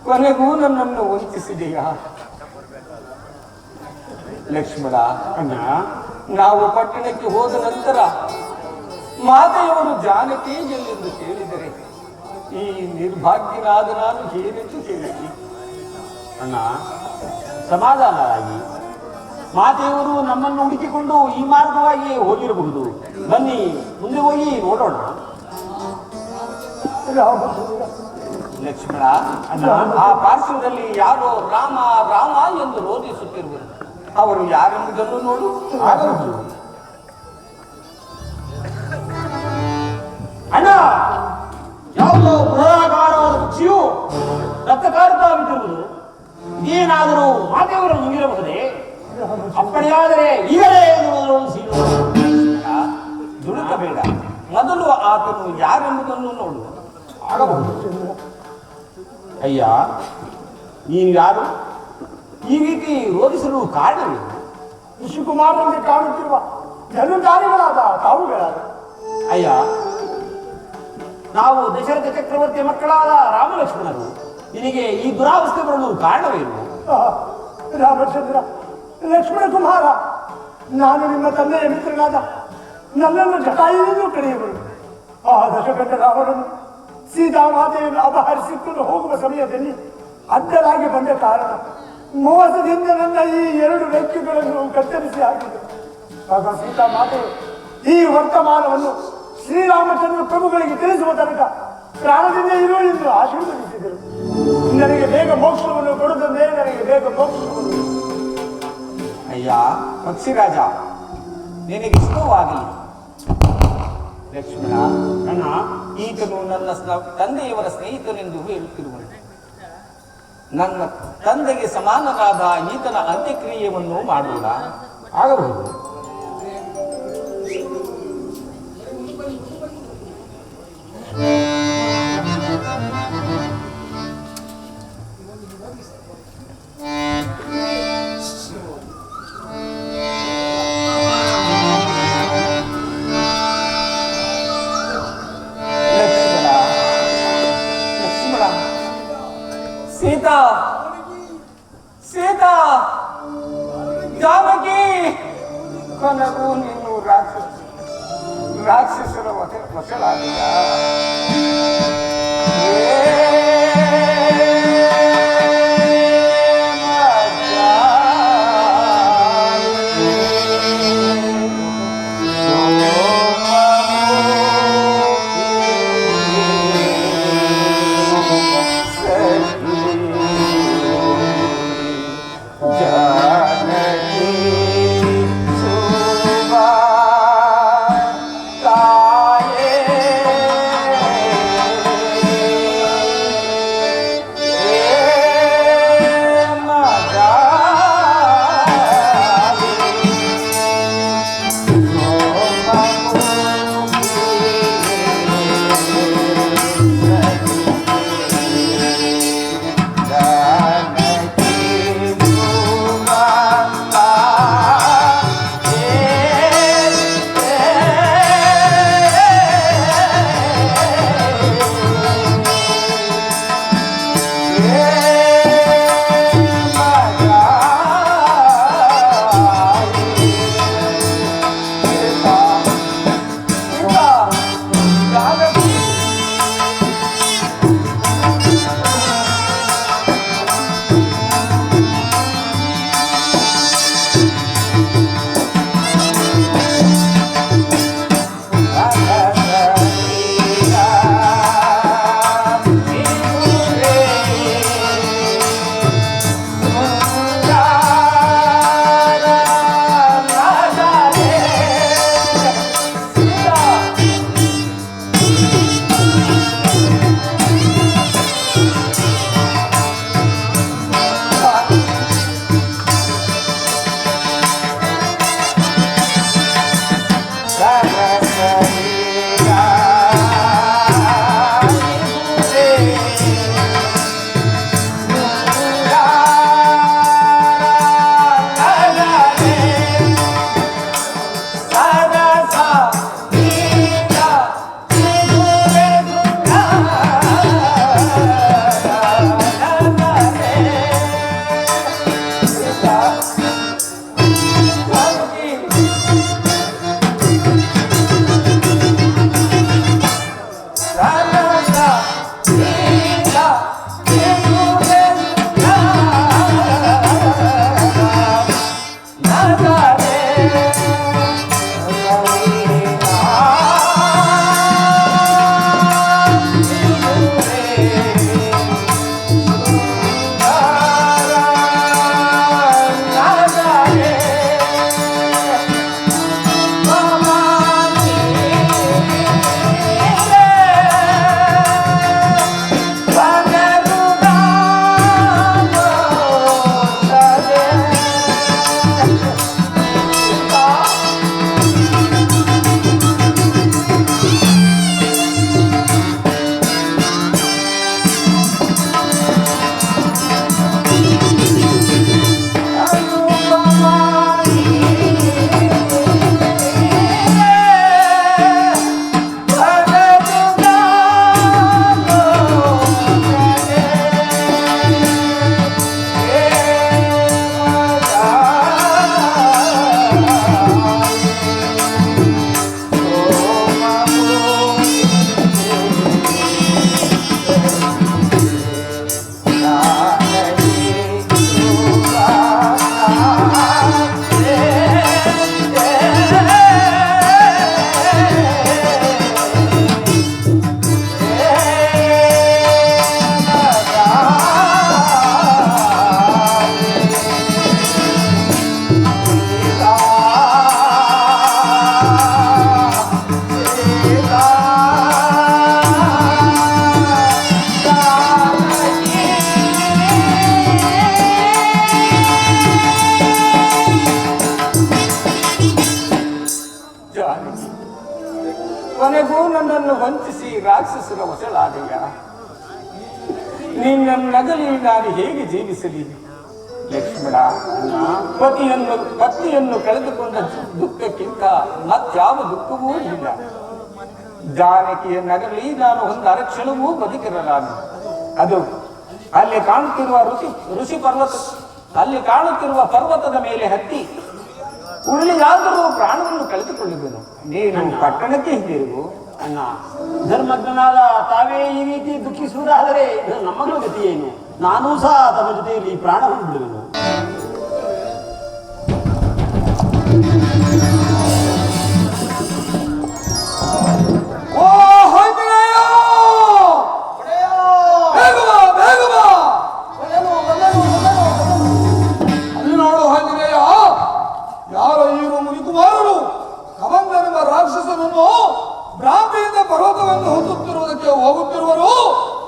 ಕೊನೆಗೂ ನನ್ನನ್ನು ವಂಚಿಸಿದೆಯಾ? ಲಕ್ಷ್ಮಣ, ಅಣ್ಣ, ನಾವು ಪಟ್ಟಣಕ್ಕೆ ಹೋದ ನಂತರ ಮಾತೆಯವರು ಜಾನಕಿ ಎಲ್ಲೆಂದು ಕೇಳಿದರೆ ಈ ನಿರ್ಭಾಗ್ಯನಾದ ನಾನು ಏನೆಂದು ಕೇಳಿ? ಅಣ್ಣ, ಸಮಾಧಾನರಾಗಿ. ಮಾತೆಯವರು ನಮ್ಮನ್ನು ಹುಡುಕಿಕೊಂಡು ಈ ಮಾರ್ಗವಾಗಿ ಹೋಗಿರಬಹುದು. ಬನ್ನಿ, ಮುಂದೆ ಹೋಗಿ ನೋಡೋಣ. ಲಕ್ಷ್ಮಣ, ಆ ಪಾರ್ಶ್ವದಲ್ಲಿ ಯಾರೋ ರಾಮ ರಾಮ ಎಂದು ರೋಧಿಸುತ್ತಿರುವರು. ಅವರು ಯಾರೆಂಬುದನ್ನು ನೋಡು. ಆಗಬಹುದು. ಅಣ್ಣ, ಯಾವುದೋ ಬೃಹದಾಕಾರವಾದ ಪಕ್ಷಿಯು ರಕ್ತಕಾರುತ್ತಾ ಬಿಟ್ಟಿರುವುದು. ಏನಾದರೂ ಮಾತೆಯವರು ನುಂಗಿರಬಹುದೇ? ಅಪ್ಪಣೆಯಾದರೆ ಈಗಲೇ ದುಡುಕಬೇಡ, ಮೊದಲು ಆತನು ಯಾರೆಂಬುದನ್ನು ನೋಡು. ಆಗಬಹುದು. ಅಯ್ಯ, ನೀನು ಯಾರು? ಈ ರೀತಿ ರೋಧಿಸಲು ಕಾರಣವೇನು? ಋಷಿಕುಮಾರನಲ್ಲಿ ಕಾಣುತ್ತಿರುವ ಜನುಧಾರಿಗಳಾದ ತಾವುಗಳಾದ. ಅಯ್ಯ, ನಾವು ದಶರಥ ಚಕ್ರವರ್ತಿ ಮಕ್ಕಳಾದ ರಾಮಲಕ್ಷ್ಮಣರು. ನಿನಗೆ ಈ ದುರಾವಸ್ಥೆ ಬರಲು ಕಾರಣವೇನು? ರಾಮಚಂದ್ರ, ಲಕ್ಷ್ಮಣ ಕುಮಾರ, ನಾನು ನಿಮ್ಮ ತಂದೆಯ ಮಿತ್ರನಾದ ನನ್ನನ್ನು ಜಟಾಯುವೆಂದು ಕರೆಯುವರು. ಆ ದಶಕಂಡ ರಾಮನನ್ನು ಸೀತಾಮಾತೆಯನ್ನು ಅಪಹರಿಸಿಕೊಂಡು ಹೋಗುವ ಸಮಯದಲ್ಲಿ ಅಡ್ಡಲಾಗಿ ಬಂದ ಕಾರಣ ಮೋಸದಿಂದ ನನ್ನ ಈ 2 ರೆಕ್ಕೆಗಳನ್ನು ಕತ್ತರಿಸಿ ಹಾಕಿದರು. ಆಗ ಸೀತಾಮಾತೆಯು ಈ ವರ್ತಮಾನವನ್ನು ಶ್ರೀರಾಮಚಂದ್ರ ಪ್ರಭುಗಳಿಗೆ ತಿಳಿಸುವ ತನಕ ಪ್ರಾಣದಿಂದ ಇರು ಎಂದು ಆಶೀರ್ವದಿಸಿದರು. ನನಗೆ ಬೇಗ ಮೋಕ್ಷವನ್ನು ಕೊಡುತ್ತದೆ, ನನಗೆ ಬೇಗ ಮೋಕ್ಷವನ್ನು. ಅಯ್ಯ ಪಕ್ಷಿರಾಜ, ನಿನಗೆ ಇಷ್ಟವಾಗಲಿ. ಲಕ್ಷ್ಮಣ, ಅಣ್ಣ, ಈತನು ನನ್ನ ತಂದೆಯವರ ಸ್ನೇಹಿತನೆಂದು ಹೇಳುತ್ತಿರುವನು. ನನ್ನ ತಂದೆಗೆ ಸಮಾನರಾದ ಈತನ ಅಂತ್ಯಕ್ರಿಯೆಯನ್ನು ಮಾಡೋಣ. ಆಗಬಹುದು. ಲಕ್ಷ್ಮಣ, ಸೀತಾ, ಸೀತಾ, ಜಾನಕಿ, ಕೊನೆಗೂ ನೀನು ರಾಕ್ಷಸರ ವಶಳಾದೆಯ. ಕೊನೆಗೂ ನನ್ನನ್ನು ವಂಚಿಸಿ ರಾಕ್ಷಸರ ವಶಳಾದೆಯ. ನಿನ್ನ ನಗಲಿ ನಾನು ಹೇಗೆ ಜೀವಿಸಲಿ ಲಕ್ಷ್ಮಣ? ಪತಿಯನ್ನು ಕಳೆದುಕೊಂಡ ದುಃಖಕ್ಕಿಂತ ಮತ್ಯಾವ ದುಃಖವೂ ಇಲ್ಲ. ಜಾನಕಿಯ ನಗಲಿ ನಾನು ಒಂದು ಅರಕ್ಷಣವೂ ಬದುಕಿರಲಾನು. ಅದು ಅಲ್ಲಿ ಕಾಣುತ್ತಿರುವ ಪರ್ವತದ ಮೇಲೆ ಹತ್ತಿ ಉರುಳಿಯಾದರೂ ಪ್ರಾಣವನ್ನು ಕಳೆದುಕೊಳ್ಳುವೆನು. ನೀನು ಪಟ್ಟಣಕ್ಕೆ ಹಿಂದಿರುಗು. ಅಣ್ಣ, ಧರ್ಮಜ್ಞನಾದ ತಾವೇ ಈ ರೀತಿ ದುಃಖಿಸುವುದಾದರೆ ನಮ್ಮಗಳ ಗತಿ ಏನು? ನಾನೂ ಸಹ ತಮ್ಮ ಜೊತೆಯಲ್ಲಿ ಪ್ರಾಣವನ್ನು ಬಿಡುವೆನು. ಅಲ್ಲಿ ನೋಡು ಆಂಜನೇಯ, ಯಾರೋ ಇವರು ಮುನಿಕುಮಾರರು ಕವಂದನೆಂಬ ರಾಕ್ಷಸನನ್ನು ಭ್ರಾಂತಿಯಿಂದ ಪರ್ವತವನ್ನು ಹೊತ್ತುತ್ತಿರುವುದಕ್ಕೆ ಹೋಗುತ್ತಿರುವರು.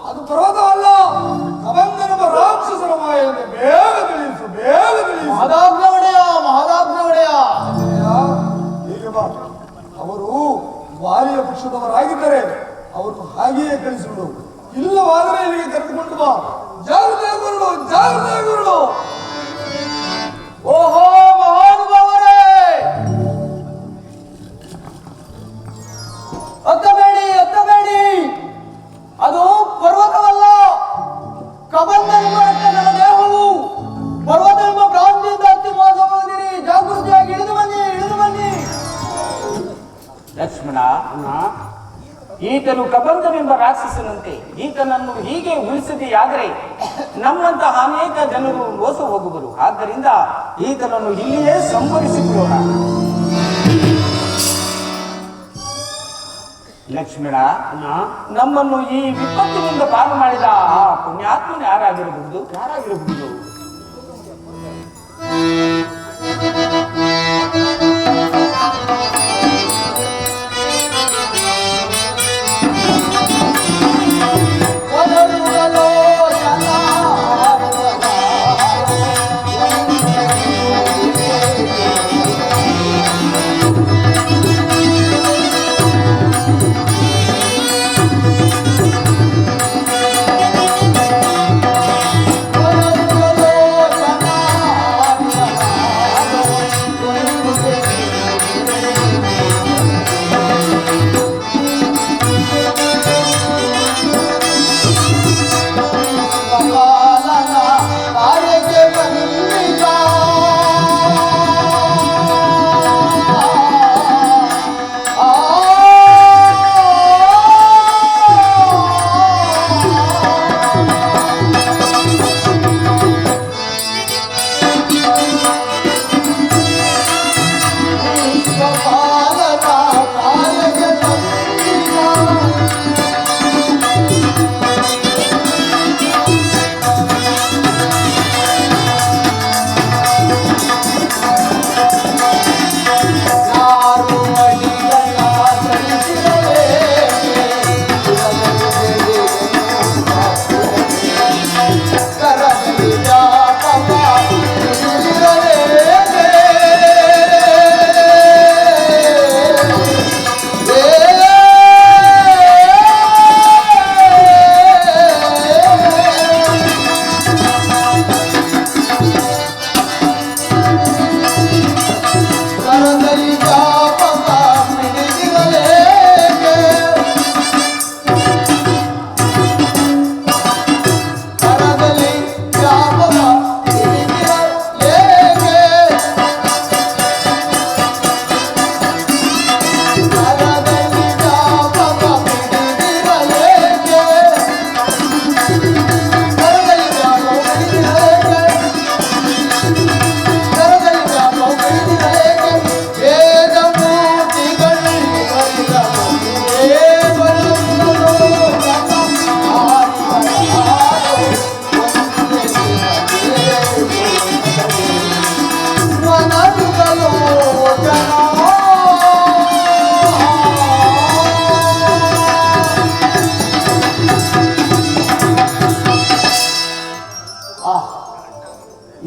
ಅದು ಪರ್ವತವಲ್ಲ, ಕವಂದನೆಂಬ ರಾಕ್ಷಸರ ಮಾಯೆಯನ್ನು ಬೇಗ ತಿಳಿಸು, ಬೇಗ ತಿಳಿಸು. ಮಹದಾಜ್ಞೆ ಒಡೆಯ. ಹೀಗೆ ಬಾ. ಅವರು ವಾಲಿಯ ಪಕ್ಷದವರಾಗಿದ್ದರೆ ಅವರನ್ನು ಹಾಗೆಯೇ ಕಳಿಸಿಬಿಡು. ಇಲ್ಲವಾದರೆ ಇಲ್ಲಿಗೆ ಕರೆದುಕೊಂಡು ಬಾ. ಜಾಗ್ರತೆ ಗುರುಳು. ಓಹೋ ಮಹಾನುಭಾವರೇ, ಎತ್ತಬೇಡಿ. ಅದು ಪರ್ವತವಲ್ಲ, ಕಬಂಧನೆಂಬ ನನ್ನ ದೇಹವು. ಪರ್ವತವೆಂಬ ಭ್ರಾಂತಿಯಿಂದ ಹತ್ತಿ ಮೋಸವಾಗಿರಿ. ಜಾಗೃತಿಯಾಗಿ ಇಳಿದು ಬನ್ನಿ. ಲಕ್ಷ್ಮಣ, ಈತನು ಕಬಂಧನೆಂಬ ರಾಕ್ಷಸನಂತೆ. ಈತನನ್ನು ಹೀಗೆ ಉಳಿಸದೆಯಾದರೆ ನಮ್ಮಂತಹ ಅನೇಕ ಜನರು ಮೋಸ ಹೋಗುವರು. ಆದ್ದರಿಂದ ಈತನನ್ನು ಇಲ್ಲಿಯೇ ಸಂಹರಿಸಿಬಿಡೋಣ. ಲಕ್ಷ್ಮಣ, ನಮ್ಮನ್ನು ಈ ವಿಪತ್ತಿನಿಂದ ಪಾರು ಮಾಡಿದ ಆ ಪುಣ್ಯಾತ್ಮನ ಯಾರಾಗಿರಬಹುದು?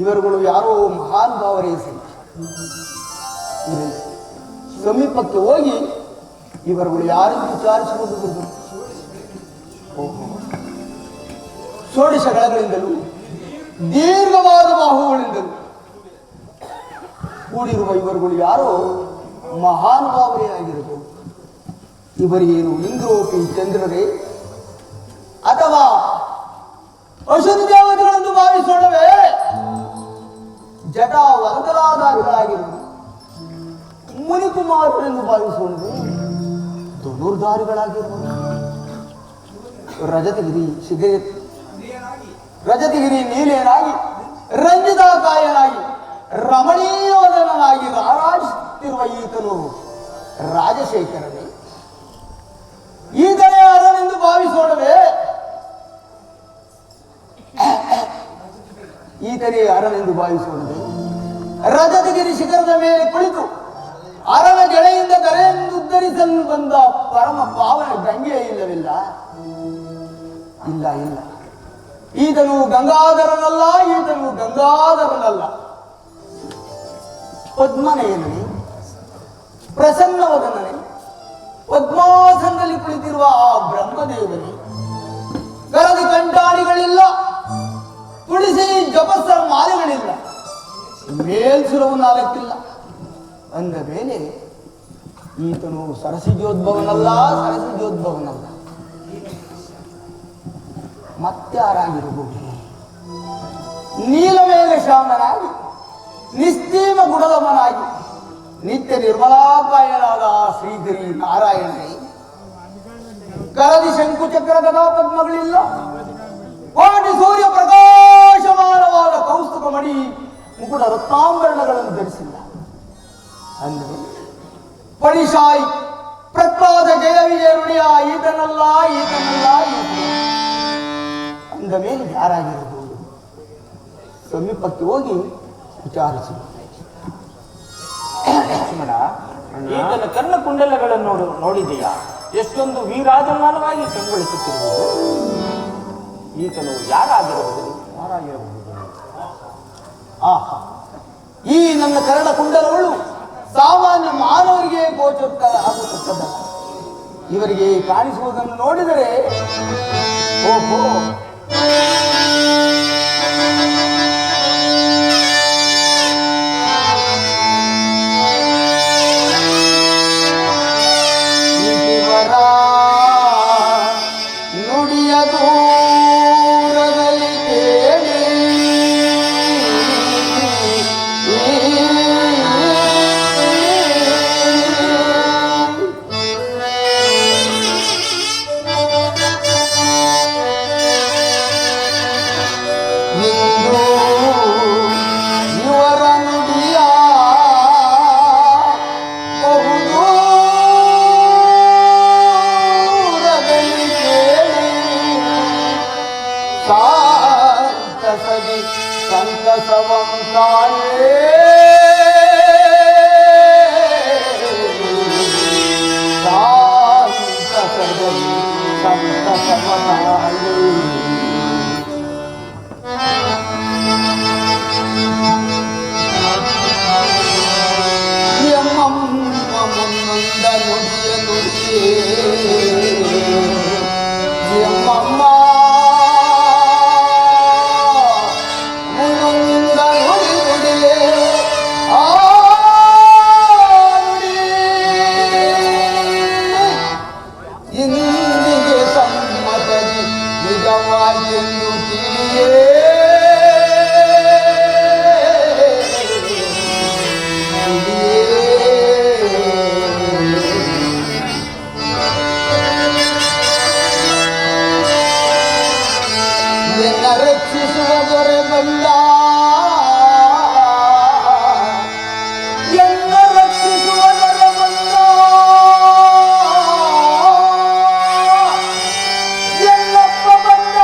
ಇವರುಗಳು ಯಾರೋ ಮಹಾನುಭಾವರೇ ಸರಿ. ಸಮೀಪಕ್ಕೆ ಹೋಗಿ ಇವರುಗಳು ಯಾರೆಂದು ವಿಚಾರಿಸಿಕೊಂಡು ಬಂದರು. ಓಹೋ, ಷೋಡಶಗಳಗಳಿಂದಲೂ ದೀರ್ಘವಾದ ಬಾಹುಗಳಿಂದಲೂ ಕೂಡಿರುವ ಇವರುಗಳು ಯಾರೋ ಮಹಾನುಭಾವರೇ ಆಗಿರಬಹುದು. ಇವರೇನು ಇಂದ್ರೋಪಿ ಚಂದ್ರರೇ ಅಥವಾ ಅಶ್ವನಿ ದೇವತೆಗಳೆಂದು ಭಾವಿಸೋಣವೇ? ಜಟಾ ವರದಲಾಧಾರಿಗಳಾಗಿರುವುದು ಮುನಿಕುಮಾರರೆಂದು ಭಾವಿಸೋಣವೇ? ಧನುರ್ಧಾರಿಗಳಾಗಿರುವುದು ರಜತಗಿರಿ ನೀಲೇನಾಗಿ ರಂಜಿತಾಕಾಯನಾಗಿ ರಮಣೀಯವದನಾಗಿ ರಾರಾಜಿಸುತ್ತಿರುವ ಈತನು ರಾಜಶೇಖರನೇ? ಈತನೇ ಅರನೆಂದು ಭಾವಿಸೋಣವೇ? ಈತನೇ ಅರನೆಂದು ಭಾವಿಸೋಣವೇ? ರಜತಗಿರಿ ಶಿಖರದ ಮೇಲೆ ಕುಳಿತು ಅರನ ಗೆಳೆಯಿಂದ ಕರೆಯನ್ನು ಉದ್ಧರಿಸಲು ಬಂದ ಪರಮ ಪಾವನ ಗಂಗೆ ಇಲ್ಲವಿಲ್ಲ? ಇಲ್ಲ ಇಲ್ಲ, ಈತನು ಗಂಗಾಧರನಲ್ಲ, ಈತನು ಗಂಗಾಧರನಲ್ಲ. ಪದ್ಮನಯನನೇ, ಪ್ರಸನ್ನವದನನೇ, ಪದ್ಮಾಸನದಲ್ಲಿ ಕುಳಿತಿರುವ ಆ ಬ್ರಹ್ಮದೇವನೇ. ಗರದಿ ಕಂಠಾಣಿಗಳಿಲ್ಲ, ತುಳಸಿ ಜಪಸ್ಸರ ಮಾಲೆಗಳಿಲ್ಲ, ಮೇಲ್ಸುರವು ನಾಲ್ಕಿಲ್ಲ. ಅಂದ ಮೇಲೆ ಈತನು ಸರಸಿಜೋದ್ಭವನಲ್ಲ, ಸರಸಿಜೋದ್ಭವನಲ್ಲ. ಮತ್ತಾರಾಗಿರಬಹುದು? ನೀಲಮೇಘ ಶ್ಯಾಮನಾಗಿ ನಿಸ್ತೀಮ ಗುಣದಮನಾಗಿ ನಿತ್ಯ ನಿರ್ಮಲಾಕಾಯನಾದ ಶ್ರೀಗಿರಿ ನಾರಾಯಣನೇ. ಕರದಿ ಶಂಕುಚಕ್ರ ಗದಾ ಪದ್ಮಗಳಿಲ್ಲ, ಕೋಟಿ ಸೂರ್ಯ ಪ್ರಕಾಶಮಾನವಾದ ಕೌಸ್ತುಕ ಮಣಿ ಮುಕುಟ ರತ್ನಾಂಬರಣಗಳನ್ನು ಧರಿಸಿಲ್ಲ. ಅಂದರೆ ಪಡಿಶಾಯಿ ಪ್ರಹ್ಲಾದ ಜಯ ವಿಜಯ ನುಡಿಯ ಈತನಲ್ಲ, ಈತನಲ್ಲ, ಈತನಲ್ಲ. ಅಂದ ಮೇಲೆ ಯಾರಾಗಿರಬಹುದು? ಸಮೀಪಕ್ಕೆ ಹೋಗಿ ವಿಚಾರಿಸಿ. ಲಕ್ಷ್ಮಣ, ಈತನ ಕರ್ಣಕುಂಡಲಗಳನ್ನು ನೋಡಿದೆಯಾ? ಎಷ್ಟೊಂದು ವೀರಾಜಮಾನವಾಗಿ ಕಂಗೊಳಿಸುತ್ತಿರುವುದು. ಈತನು ಯಾರಾಗಿರಬಹುದು? ಆಹಾ, ಈ ನನ್ನ ಕರ್ಣ ಕುಂಡಲಗಳು ಸಾಮಾನ್ಯ ಮಾನವರಿಗೆ ಗೋಚರ ಆಗುತ್ತದ. ಇವರಿಗೆ ಕಾಣಿಸುವುದನ್ನು ನೋಡಿದರೆ ಓಹೋ, ನುಡಿಯ ದೂರದಲ್ಲಿ ಕೇಳಿ ಇವರ ನುಡಿಯ ಬಹುದೂರದಲ್ಲಿ ಕೇಳಿ ಸಾಂತಸದಿ ಸಂತಸವಂ ಕಾಣೆ. ಸಾಂತಸದಿ ಸಂತಸವಂ ಕಾಣೆ. ಮುನ್ನೊಂದ ನುಡಿಯ ನುಡಿಯೇ ಎಮ್ಮಮ್ಮ, ಮುನ್ನೊಂದ ನುಡಿ ನುಡಿಯೇ ಆ ನುಡಿ ಇಂದಿಗೆ ಸಮ್ಮತದಿ ನಿಜವಾಗೆಂದು ತಿಳಿಯೇ. ರಕ್ಷಿಸುವ ದೊರೆ ಬಂದ, ಎಲ್ಲ ರಕ್ಷಿಸುವ ದೊರೆ ಬಂದ, ಎಲ್ಲಪ್ಪ ಬಂದ.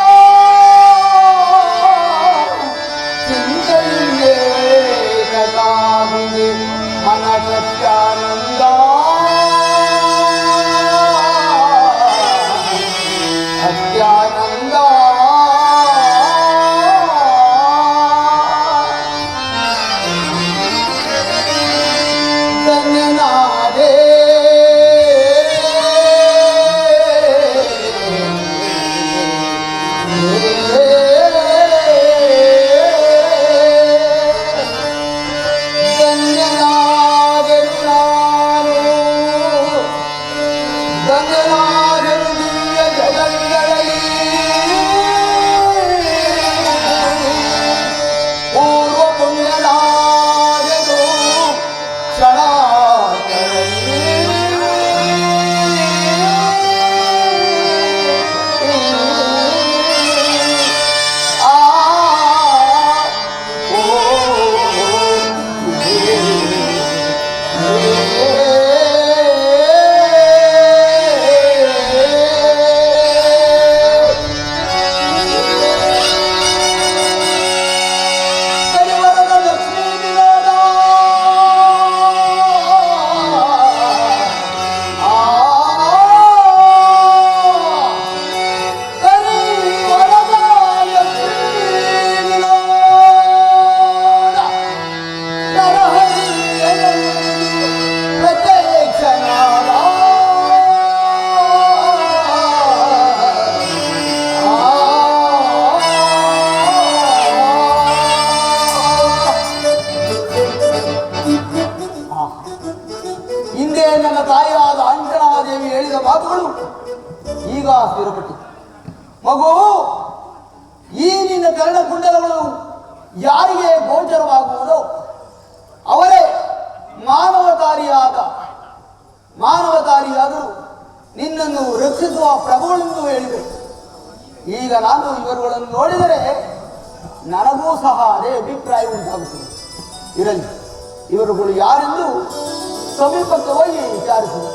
ಚಿಂತೆಯಿಂದೇ ಕಲಾವಿದೆ ಮನ ಸತ್ಯಾನಂದ, ಸತ್ಯಾನಂದ. ಧನ್ಯನಾದೆ ನನ್ನ ತಾಯಿಯಾದ ಅಂಜನಾದೇವಿ ಹೇಳಿದ ಮಾತುಗಳು ಈಗ ಸ್ಥಿರಪಟ್ಟಿವೆ. ಮಗು, ಈ ನಿನ್ನ ಕರ್ಣಕುಂಡಲಗಳು ಯಾರಿಗೆ ಗೋಚರವಾಗುವುದೋ ಅವರೇ ಮಾನವತಾರಿಯಾದರೂ ನಿನ್ನನ್ನು ರಕ್ಷಿಸುವ ಪ್ರಭುಗಳೆಂದು ಹೇಳಿದೆ. ಈಗ ನಾನು ಇವರುಗಳನ್ನು ನೋಡಿದರೆ ನನಗೂ ಸಹ ಅದೇ ಅಭಿಪ್ರಾಯ ಉಂಟಾಗುತ್ತದೆ. ಇರಲಿ, ಇವರುಗಳು ಯಾರೆಂದು ಸಮೀಪಕ್ಕೆ ಹೋಗಿ ವಿಚಾರಿಸಿದೆ.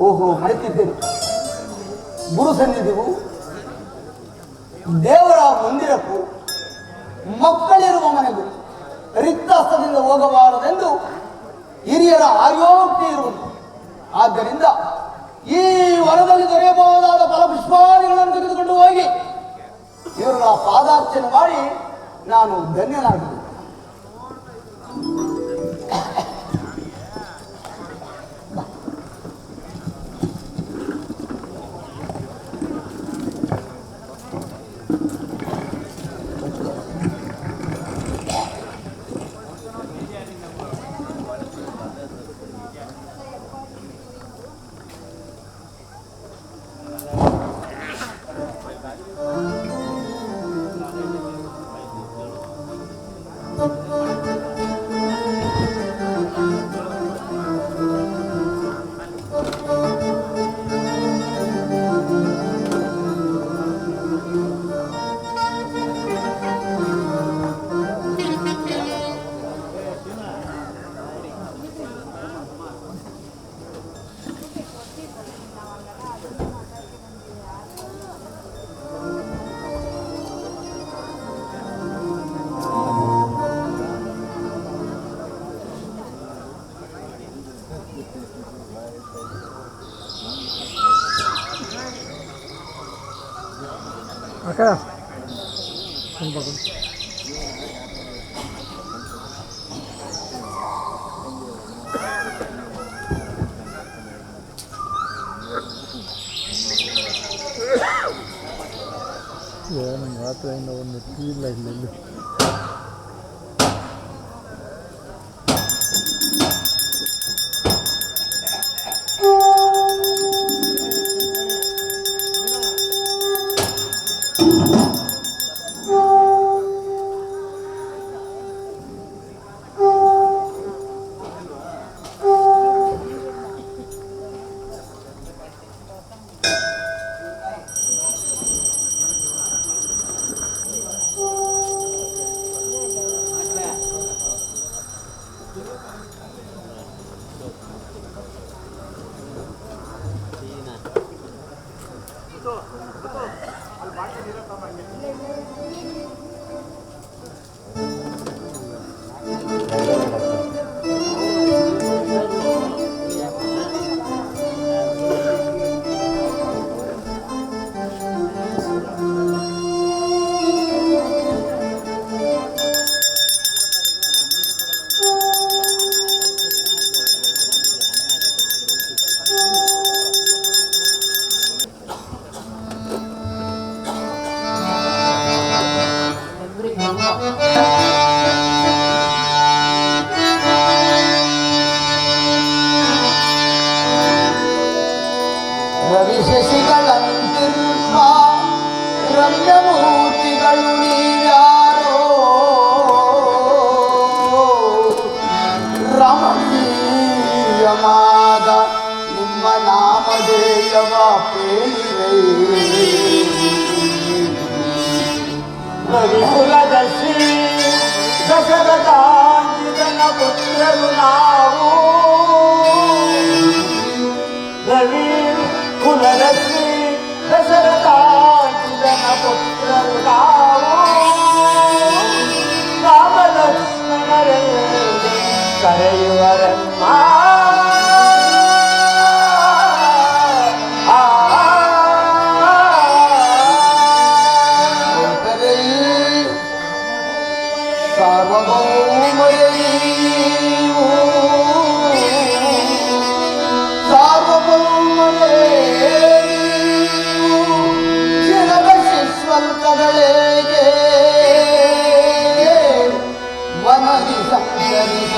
ಓಹೋ, ಮರೆತಿದ್ದೇನೆ. ಗುರು ಸನ್ನಿಧಿಗೂ ದೇವರ ಮಂದಿರಕ್ಕೂ ಮಕ್ಕಳಿರುವ ಮನೆಗೂ ರಿಕ್ತಸ್ಥದಿಂದ ಹೋಗಬಾರದೆಂದು ಹಿರಿಯರ ಆಯೋಕ್ತಿ ಇರುವುದು. ಆದ್ದರಿಂದ ಈ ವನದಲ್ಲಿ ದೊರೆಯಬಹುದಾದ ಫಲಪುಷ್ಪಾದಿಗಳನ್ನು ತೆಗೆದುಕೊಂಡು ಹೋಗಿ ಇವರ ಪಾದಾರ್ಚನೆ ಮಾಡಿ ನಾನು ಧನ್ಯನಾಗಿದ್ದೆ. ರಾತ್ರಿಯಿಂದ ಒಂದು ಇಲ್ಲ ಇಲ್ಲಿ ರವಿಶಶಿಗಳಂತಿರುವ ರಮ್ಯಮೂರ್ತಿಗಳು ನೀವ್ಯಾರೋ ರಮಣೀಯವಾದ ನಿಮ್ಮ ನಾಮಧೇಯವ ಪೇಳಿರೈ ರವಿಕುಲದರ್ಶಿ ದಶರಥಾಂಜಿತನ ಪುತ್ರರು ನಾವು ರವಿ ಕುಲದರ್ಶಿ ದಶರಥಾಂಜಿತನ ಪುತ್ರರು ನಾವು ರಾಮಲಕ್ಷ್ಮಣರೆಂದು ಕರೆಯುವರಮ್ಮ ವನದಿ ಸಂಚರಿಸ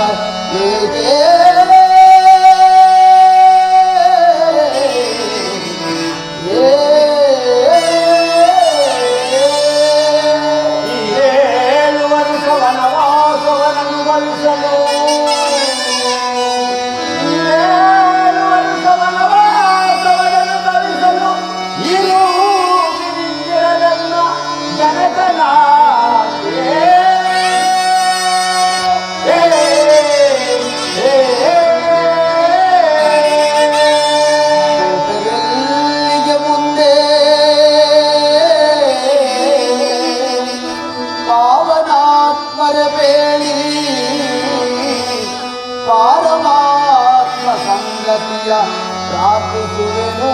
ಪಾರಮಾತ್ಮ ಸಂಗತಿಯ ಪ್ರಾರ್ಥಿಸುವೆನು.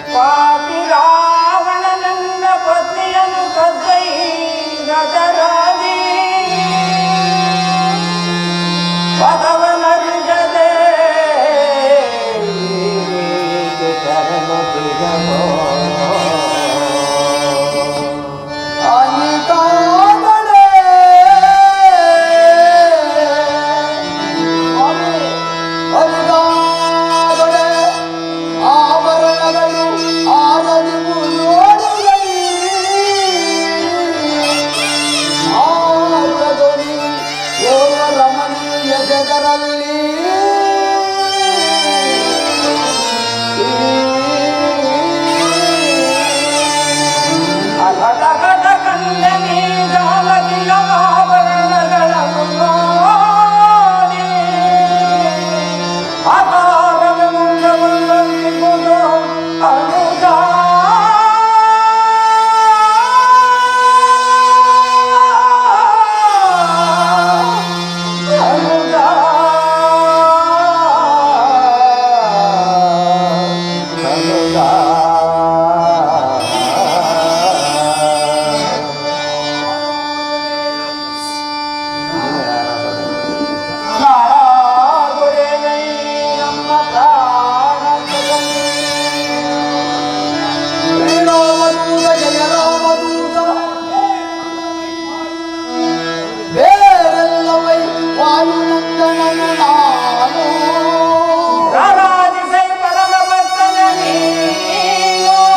ಪಾಪಿ ರಾವಣ ನನ್ನ ಪತ್ನಿಯನ್ನು ಕದ್ದೈರದರಾಗಿ ಪದವನರಿಗದೆ ಶರಣು ಬಿಡಮೋ ಆಭರಣಗಳು ಆರಳಿವು ನೋಡುಗೈ ಆರ್ಗದೊನಿ ಯೋಗ ರಮಣೀಯ ಜಗರಲ್ಲಿ ಅಗಟಗಟ ಕಂಡನಿ ಜಾಲದಿಯ ಆಭರಣಗಳನ್ನು ನೋಡಿ ಅಪಾರವ ಮುಂದವಲ್ಲಂತಿಗುವುದು ಅನುಜ ಅನುಜ ಶ್ರೀರಾಮದೂತ ಜಯ ರಾಮದೂತ ಬೇರೆಲ್ಲವೈ ವಾಯುನಂದನನು ನಾನು ರಾರಾಜಿಸೈ ಪರಮ ಭಕ್ತನ ನೀನು.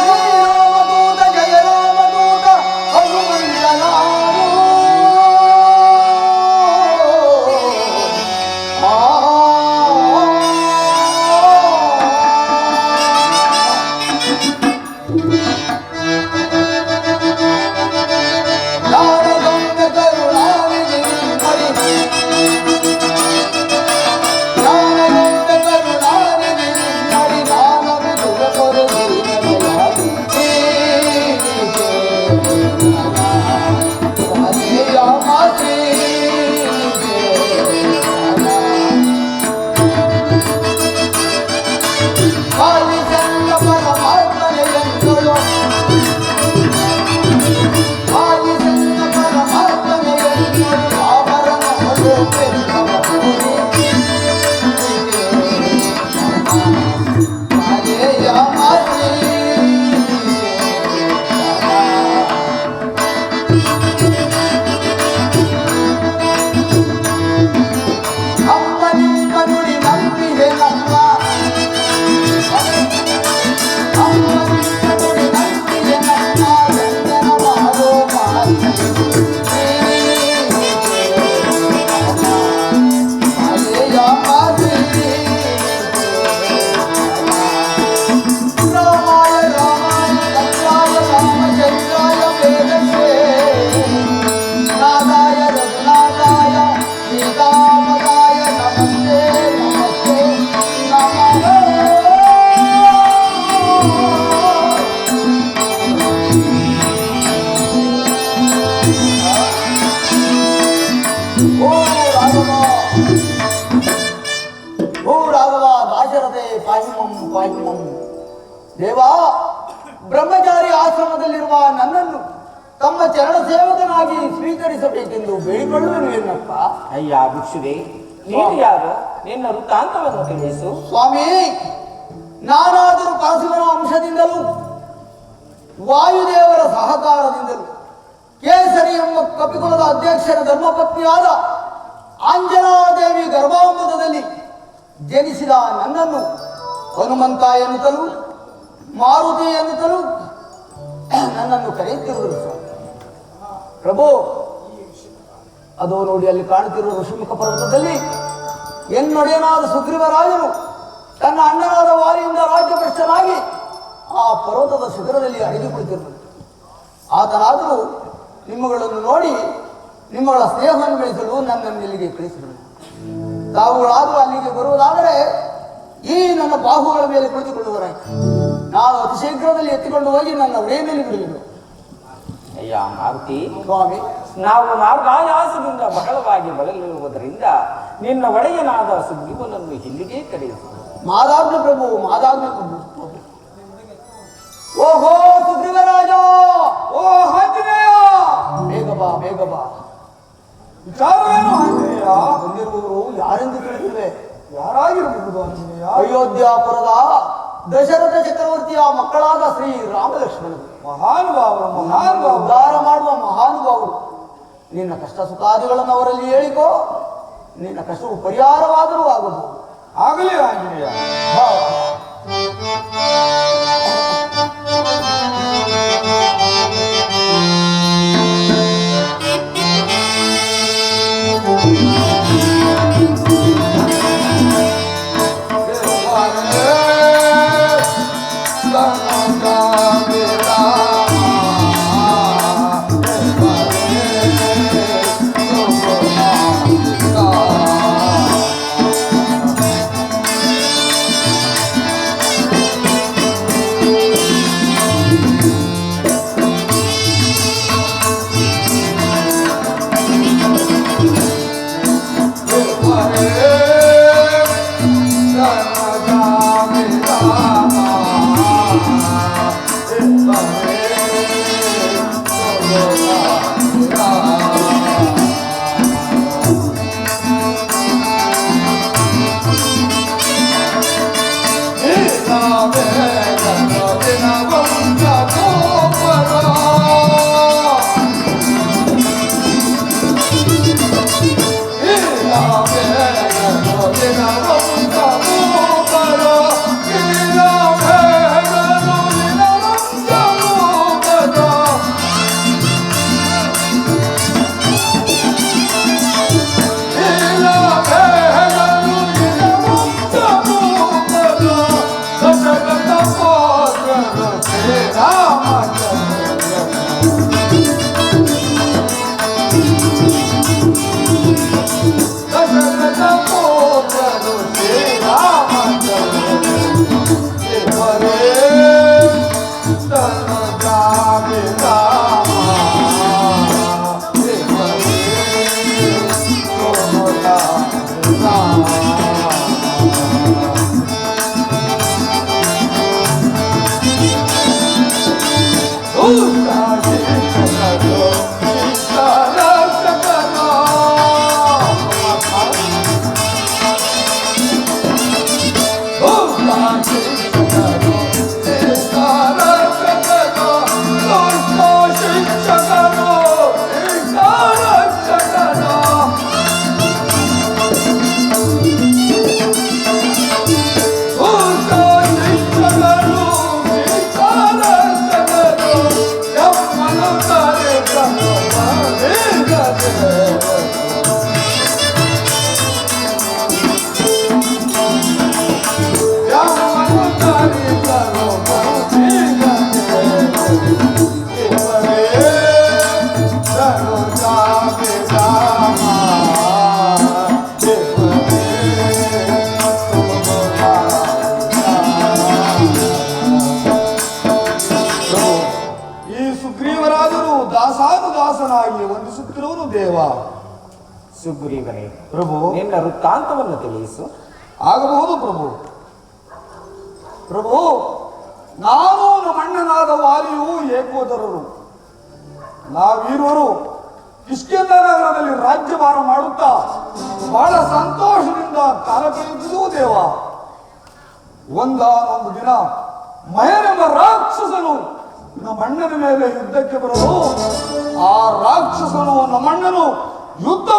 ಶ್ರೀರಾಮದೂತ ಜಯ ರಾಮದೂತ ಹನುಮಂತ ನಾನು ಜ್ಞಾನಗಮ್ಯ ಕರುಣಾನಿಧಿ ಹರಿ ಜ್ಞಾನಗಮ್ಯ ಕರುಣಾನಿಧಿ ಹರಿ ಜ್ಞಾನವಿದುರ ಕೊರಗಿರಿನಯಾಗಿ ಹರಿಯ ಮಾತ್ರಿ ಪಾಲಿಸಂಗ ಪರಮಾತ್ಮನೆಯಂಗಳು ಪಾಲಿಸಂಗ ಪರಮಾತ್ಮನೆಯಂಗಳು ಆಭರಣಗಳು ಬೆಲ್ಲವ ಪೂರಿ ಹರಿಯ ಮಾತ್ರಿ ಅಮ್ಮ ನಿಮ್ಮ ನುಡಿ ನಂಬಿದೆ ನಮ್ಮ ಅಮ್ಮ ನಿಮ್ಮ ನುಡಿ ನಂಬಿದೆ ನಮ್ಮ ರಂಜನ ಮಾಡೋ ಹರೆಯ ಮಾತ್ರಿ ರಾಮಾಯ ರಾಮಾಯ ಭದ್ರಾಯ ರಾಮಚಂದ್ರಾಯ ವೇದಸೇ ನಾದಾಯ ರಘುನಾಥಾಯ ಸೀತಾಪದಾಯ ನಮಸ್ತೆ ನಮಸ್ತೆ ನಮಃ ಓ ರಾಘವ ಓ ರಾಘವ ದಾಶರಥೆ ಪಾಹಿಮಂ ಪಾಹಿಮಂ ದೇವಾ ಬ್ರಹ್ಮಚಾರಿ ಆಶ್ರಮದಲ್ಲಿರುವ ನನ್ನನ್ನು ತಮ್ಮ ಚರಣ ಸೇವಕನಾಗಿ ಸ್ವೀಕರಿಸಬೇಕೆಂದು ಬೇಡಿಕೊಳ್ಳುವೆನು ಎನ್ನಪ್ಪ. ಅಯ್ಯ ಭಿಕ್ಷುವೆ, ನೀನು ಯಾರು? ನಿನ್ನ ವೃತ್ತಾಂತವನ್ನು ತಿಳಿಸು. ಸ್ವಾಮಿ, ನಾನಾದರೂ ಪರಶುವನ ಅಂಶದಿಂದಲೂ ವಾಯುದೇವರ ಸಹಕಾರದಿಂದಲೂ ಕೇಸರಿ ಎಂಬ ಕಪಿಕುಲದ ಅಧ್ಯಕ್ಷರ ಧರ್ಮಪತ್ನಿಯಾದ ಆಂಜನಾದೇವಿ ಗರ್ಭಾಂಬುಧದಲ್ಲಿ ಜನಿಸಿದ ನನ್ನನ್ನು ಹನುಮಂತ ಎನ್ನುತ್ತಲೂ ಮಾರುತಿ ಎನ್ನುತ್ತಲೂ ನನ್ನನ್ನು ಕರೆಯುತ್ತಿರುವುದು ಸ್ವಾಮಿ. ಪ್ರಭು, ಅದು ನೋಡಿ ಅಲ್ಲಿ ಕಾಣುತ್ತಿರುವ ಋಷಿಮುಖ ಪರ್ವತದಲ್ಲಿ ಎನ್ನೊಡೆಯನಾದ ಸುಗ್ರೀವರಾಜನು ತನ್ನ ಅಣ್ಣನಾದ ವಾಲಿಯಿಂದ ರಾಜ್ಯಭ್ರಷ್ಟನಾಗಿ ಆ ಪರ್ವತದ ಶಿಖರದಲ್ಲಿ ಅಡಗಿ ಕುಳಿತಿರುವುದು. ಆತನಾದರೂ ನಿಮ್ಮಗಳನ್ನು ನೋಡಿ ನಿಮ್ಮಗಳ ಸ್ನೇಹವನ್ನು ಗಳಿಸಲು ನನ್ನನ್ನು ಇಲ್ಲಿಗೆ ಕಳಿಸಿದರು. ತಾವುಗಳಾದರೂ ಅಲ್ಲಿಗೆ ಬರುವುದಾದರೆ ಈ ನನ್ನ ಬಾಹುಗಳ ಮೇಲೆ ಕುಳಿತುಕೊಳ್ಳುವರಾಯಿತು. ನಾನು ಅತಿ ಶೀಘ್ರದಲ್ಲಿ ಎತ್ತಿಕೊಂಡು ಹೋಗಿ ನನ್ನ ಒಡೆಯ ಮೇಲೆ ಬಿಡುವೆನು. ಅಯ್ಯ ಮಾರುತಿ, ಸ್ವಾಮಿ, ನಾವು ಮಾರ್ಗಾಯಾಸದಿಂದ ಬಹಳವಾಗಿ ಬಳಲಿರುವುದರಿಂದ ನಿನ್ನ ಒಡೆಯನಾದ ಸುಗ್ರೀವನನ್ನು ಇಲ್ಲಿಗೆ ಕರೆಯಿಸು. ಮಾದಾಜ್ಞೆ ಪ್ರಭು, ಮಾದಾಜ್ಞೆ ಪ್ರಭು. ಓಹೋ ಸುಗ್ರೀವರಾಜ, ಓ ಆಂಜನೇಯ, ಬೇಗ ಬಾ, ಬೇಗ ಬಾ. ವಿಚಾರವೇನು ಆಂಜನೇಯ? ಬಂದಿರುವವರು ಯಾರೆಂದು ತಿಳಿದಿರುವೆ? ಯಾರಾಗಿರಬಹುದು ಆಂಜನೇಯ? ಅಯೋಧ್ಯಾಪುರದ ದಶರಥ ಚಕ್ರವರ್ತಿಯ ಮಕ್ಕಳಾದ ಶ್ರೀ ರಾಮಲಕ್ಷ್ಮಣರು, ಮಹಾನುಭಾವರು, ಮಹಾನುಭಾವರು. ಉದ್ಧಾರ ಮಾಡುವ ಮಹಾನುಭಾವರು. ನಿನ್ನ ಕಷ್ಟ ಸುಖಾದಿಗಳನ್ನು ಅವರಲ್ಲಿ ಹೇಳಿಕೋ, ನಿನ್ನ ಕಷ್ಟವು ಪರಿಹಾರವಾದರೂ ಆಗಬಹುದು. ಆಗಲಿ ಆಂಜನೇಯ. ಬಾ. ದಾಸನಾಗಿ ವಂದಿಸುತ್ತಿರುವನು ದೇವ. ಸುಗ್ರೀವನೇ, ಪ್ರಭು, ನಿನ್ನ ವೃತ್ತಾಂತವನ್ನು ತಿಳಿಸು. ಆಗಬಹುದು ಪ್ರಭು. ಪ್ರಭು, ನಾನು ನಮ್ಮಣ್ಣನಾದ ವಾಲಿಯು ಏಕೋದರರು. ನಾವೀರುವರು ಕಿಷ್ಕಿಂಧ ನಗರದಲ್ಲಿ ರಾಜ್ಯಭಾರ ಮಾಡುತ್ತಾ ಬಹಳ ಸಂತೋಷದಿಂದ ಕಾಲ ಕಳೆಯುತ್ತಿದ್ದು ದೇವ. ಒಂದಾನೊಂದು ದಿನ ಮಹರೆಂಬ ರಾಕ್ಷಸನು ನಮ್ಮಣ್ಣನ ಮೇಲೆ ಯುದ್ಧಕ್ಕೆ ಬರಲು ಆ ರಾಕ್ಷಸನು ನಮ್ಮಣ್ಣನು ಯುದ್ಧ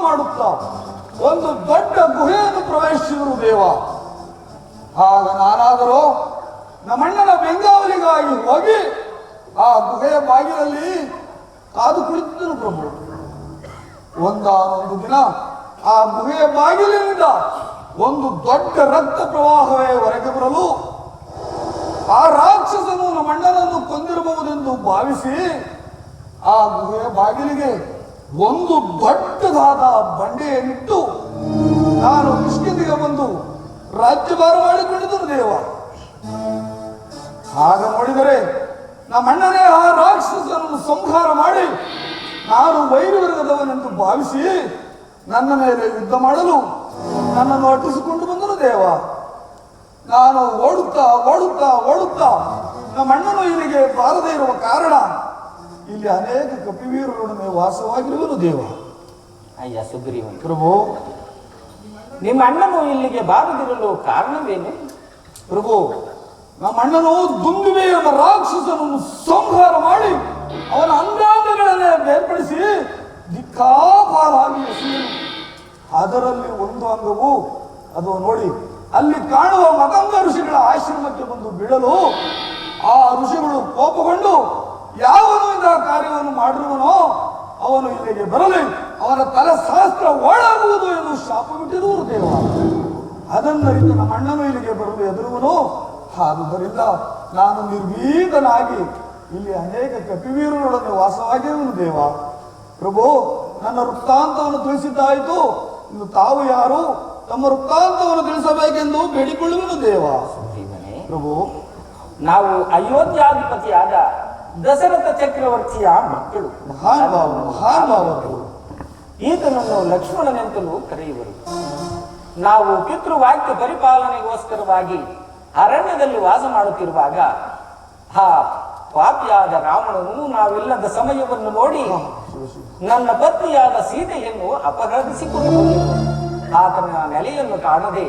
ಮಾಡುತ್ತಾ ಒಂದು ದೊಡ್ಡ ಗುಹೆಯನ್ನು ಪ್ರವೇಶಿಸಿದರು ದೇವ. ಆಗ ನಾನಾದರೂ ನಮ್ಮಣ್ಣನ ಬೆಂಗಾವಲಿಗಾಗಿ ಹೋಗಿ ಆ ಗುಹೆಯ ಬಾಗಿಲಲ್ಲಿ ಕಾದು ಕುಳಿತಿದ್ದನು ಪ್ರಭು. ಒಂದಾನೊಂದು ದಿನ ಆ ಗುಹೆಯ ಬಾಗಿಲಿನಿಂದ ಒಂದು ದೊಡ್ಡ ರಕ್ತ ಪ್ರವಾಹವೇ ಹೊರಗೆ ಬರಲು ಆ ರಾಕ್ಷಸನು ನಮ್ಮಣ್ಣನನ್ನು ಕೊಂದಿರಬಹುದೆಂದು ಭಾವಿಸಿ ಆ ಗುಹೆಯ ಬಾಗಿಲಿಗೆ ಒಂದು ದೊಡ್ಡದಾದ ಬಂಡೆಯನ್ನಿಟ್ಟು ನಾನು ಕಿಷ್ಕಿಂದಿಗೆ ಬಂದು ರಾಜ್ಯಭಾರ ಮಾಡಿಕೊಂಡಿದ್ದರು ದೇವ. ಆಗ ನೋಡಿದರೆ ನಮ್ಮಣ್ಣನೇ ಆ ರಾಕ್ಷಸನನ್ನು ಸಂಹಾರ ಮಾಡಿ ನಾನು ವೈರವರ್ಗದವನೆಂದು ಭಾವಿಸಿ ನನ್ನ ಮೇಲೆ ಯುದ್ಧ ಮಾಡಲು ನನ್ನನ್ನು ಅಟ್ಟಿಸಿಕೊಂಡು ಬಂದರು ದೇವ. ನಾನು ಓಡುತ್ತಾ ನಮ್ಮಣ್ಣನು ಇಲ್ಲಿಗೆ ಬಾರದೇ ಇರುವ ಕಾರಣ ಇಲ್ಲಿ ಅನೇಕ ಕಪಿವೀರರೊಡನೆ ವಾಸವಾಗಿರುವರು ದೇವ. ಅಯ್ಯ ಸುಗ್ರೀವನ್ ಪ್ರಭು, ನಿಮ್ಮ ಅಣ್ಣನು ಇಲ್ಲಿಗೆ ಬಾರದಿರಲು ಕಾರಣವೇನು? ಪ್ರಭು, ನಮ್ಮಣ್ಣನು ದುಂದುವೆ ಎಂಬ ರಾಕ್ಷಸನನ್ನು ಸಂಹಾರ ಮಾಡಿ ಅವನ ಅಂಗಾಂಗಗಳನ್ನೇ ಬೇರ್ಪಡಿಸಿ ದಿಕ್ಕಾಪಾಲಾಗಿ ಎಸೆಯನು. ಅದರಲ್ಲಿ ಒಂದು ಅಂಗವು ಅದು ನೋಡಿ ಅಲ್ಲಿ ಕಾಣುವ ಮದಂಗ ಋಷಿಗಳ ಆಶ್ರಮಕ್ಕೆ ಬಂದು ಬೀಳಲು ಆ ಋಷಿಗಳು ಕೋಪಗೊಂಡು ಯಾವನು ಇಂತಹ ಕಾರ್ಯವನ್ನು ಮಾಡಿರುವನೋ ಅವನು ಇಲ್ಲಿಗೆ ಬರಲಿ, ಅವನ ತಲೆ ಶಾಸ್ತ್ರ ಓಡಾಗುವುದು ಎಂದು ಶಾಪ ಬಿಟ್ಟಿರುವರು ದೇವ. ಅದನ್ನರಿತ ನಮ್ಮ ಅಣ್ಣನು ಇಲ್ಲಿಗೆ ಬರಲು ಎದುರುವನು. ಆದುದರಿಂದ ನಾನು ನಿರ್ಭೀತನಾಗಿ ಇಲ್ಲಿ ಅನೇಕ ಕಪಿವೀರರೊಡನೆ ವಾಸವಾಗಿರುವನು ದೇವ. ಪ್ರಭು, ನನ್ನ ವೃತ್ತಾಂತವನ್ನು ತಿಳಿಸಿದ್ದಾಯಿತು. ಇನ್ನು ತಾವು ಯಾರು, ತಮ್ಮ ವೃತ್ತಾಂತವನ್ನು ತಿಳಿಸಬೇಕೆಂದು ಬೇಡಿಕೊಳ್ಳುವನು ದೇವ. ಪ್ರಭು, ನಾವು ಅಯೋಧ್ಯಾಧಿಪತಿಯಾದ ದಶರಥ ಚಕ್ರವರ್ತಿಯ ಮಕ್ಕಳು. ಮಹಾನುಭಾವರು. ಈತನನ್ನು ಲಕ್ಷ್ಮಣನೆಂತಲೂ ಕರೆಯುವರು. ನಾವು ಪಿತೃವಾಕ್ಯ ಪರಿಪಾಲನೆಗೋಸ್ಕರವಾಗಿ ಅರಣ್ಯದಲ್ಲಿ ವಾಸ ಮಾಡುತ್ತಿರುವಾಗ ಆ ಪಾಪಿಯಾದ ರಾವಣನು ನಾವಿಲ್ಲದ ಸಮಯವನ್ನು ನೋಡಿ ನನ್ನ ಪತ್ನಿಯಾದ ಸೀತೆಯನ್ನು ಅಪಹರಿಸಿಕೊಂಡು ಹೋಗಿರುವನು. ಆತನ ನೆಲೆಯನ್ನು ಕಾಣದೆ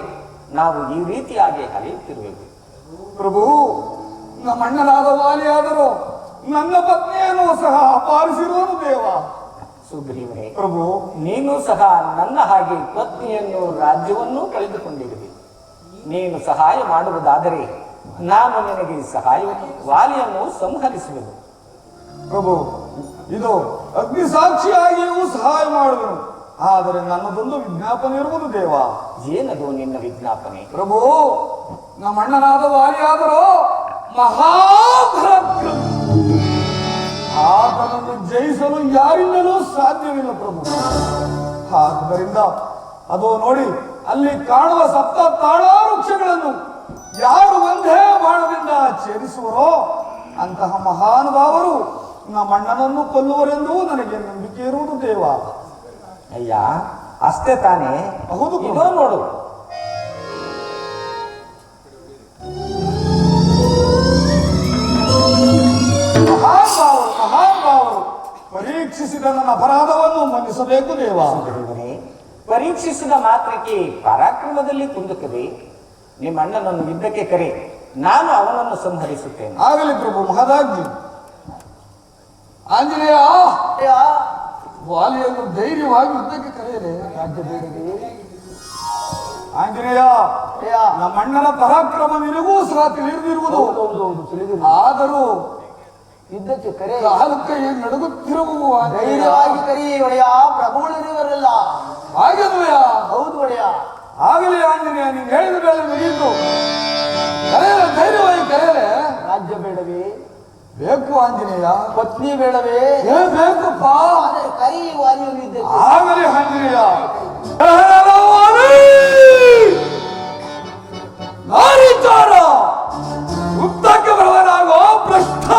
ನಾವು ಈ ರೀತಿಯಾಗಿ ಅಲೆಯುತ್ತಿರುವೆವು. ಪ್ರಭು, ನಮ್ಮ ಅಣ್ಣನಾದ ವಾಲಿಯಾದರೂ ನನ್ನ ಪತ್ನಿಯನ್ನು ಸಹ ಅಪಹರಿಸಿರುವನು ದೇವ. ಸುಗ್ರೀವನೇ, ಪ್ರಭು, ನೀನು ಸಹ ನನ್ನ ಹಾಗೆ ಪತ್ನಿಯನ್ನು ರಾಜ್ಯವನ್ನು ಕಳೆದುಕೊಂಡಿರುವೆ. ನೀನು ಸಹಾಯ ಮಾಡುವುದಾದರೆ ನಾನು ನಿನಗೆ ಸಹಾಯವನ್ನು ವಾಲಿಯನ್ನು ಸಂಹರಿಸುವೆನು. ಪ್ರಭು, ಇದು ಅಗ್ನಿ ಸಾಕ್ಷಿಯಾಗಿಯೂ ಸಹಾಯ ಮಾಡುವೆನು. ಆದರೆ ನನ್ನದೊಂದು ವಿಜ್ಞಾಪನೆ ಇರುವುದು ದೇವ. ಏನದು ನಿನ್ನ ವಿಜ್ಞಾಪನೆ? ಪ್ರಭು, ನಮ್ಮ ಅಣ್ಣನಾದ ವಾಲಿಯಾದರೂ ಮಹಾಪರಾಕ್ರಮ. ಆತನನ್ನು ಜಯಿಸಲು ಯಾರಿಂದಲೂ ಸಾಧ್ಯವಿಲ್ಲ ಪ್ರಭು. ಆದ್ದರಿಂದ ಅದು ನೋಡಿ ಅಲ್ಲಿ ಕಾಣುವ ಸಪ್ತ ತಾಳವೃಕ್ಷಗಳನ್ನು ಯಾರು ಒಂದೇ ಬಾಣದಿಂದ ಛೇದಿಸುವರೋ ಅಂತಹ ಮಹಾನುಭಾವರು ನಮ್ಮ ಅಣ್ಣನನ್ನು ಕೊಲ್ಲುವರೆಂದು ನನಗೆ ನಂಬಿಕೆ ಇರುವುದು ದೇವ. ಅಯ್ಯ, ಅಷ್ಟೇ ತಾನೇ? ಹೌದು. ಇದೋ ನೋಡು, ಮಹಾನುಭಾವರು ಪರೀಕ್ಷಿಸಿದ ನನ್ನ ಅಪರಾಧವನ್ನು ಮನ್ನಿಸಬೇಕು ದೇವ. ಪರೀಕ್ಷಿಸಿದ ಮಾತ್ರಕ್ಕೆ ಪರಾಕ್ರಮದಲ್ಲಿ ಕುಂದುತ್ತದೆ. ನಿಮ್ಮ ಅಣ್ಣನನ್ನು ಯುದ್ಧಕ್ಕೆ ಕರೆ, ನಾನು ಅವನನ್ನು ಸಂಹರಿಸುತ್ತೇನೆ. ಆಗಲಿ ಪ್ರಭು, ಮಹದಾಜ್ಞೆ. ಆಂಜನೇಯ, ವಾಲಿಯನ್ನು ಧೈರ್ಯವಾಗಿ ಯುದ್ಧಕ್ಕೆ ಕರೆಯಲೇ ರಾಜ್ಯ ಬೇಡದೆ. ಆಂಜನೇಯ, ನಮ್ಮ ಅಣ್ಣನ ಪರಾಕ್ರಮ ನಿನಗೂ ಸಹ ತಿಳಿದಿರುವುದು. ಆದರೂ ಯುದ್ಧಕ್ಕೆ ಕರೆ ಕಾಲಕ್ಕೆ ನಡುಗುತ್ತಿರುವು. ಧೈರ್ಯವಾಗಿ ಕರಿ ಒಡೆಯ, ಪ್ರಭುಗಳಿರುವರಲ್ಲ. ಹಾಗೆನ್ನುವೆಯ? ಹೌದು ಒಡೆಯ. ಆಗಲಿ ಆಂಜನೇಯ, ನೀನು ಹೇಳಿದ ಮೇಲೆ ಮುಗಿಯಿತು. ಕರೆಯಲೆ, ಧೈರ್ಯವಾಗಿ ಕರೆಯಲೆ. ರಾಜ್ಯ ಬೇಡವೇ? ಬೇಕು ಆಂಜನೇಯ. ಪತ್ನಿ ಬೇಡವೇ? ಬೇಕಪ್ಪ. ಆದರೆ ಕರಿ ವಾಲಿಯನ್ನು ಯುದ್ಧಕ್ಕೆ. ಆಗಲಿ ಆಂಜನೇಯ. ನಾರಿಚಾರ ಯುದ್ಧಕ್ಕೆ ಬರುವನಾಗೋ ಭ್ರಷ್ಟ.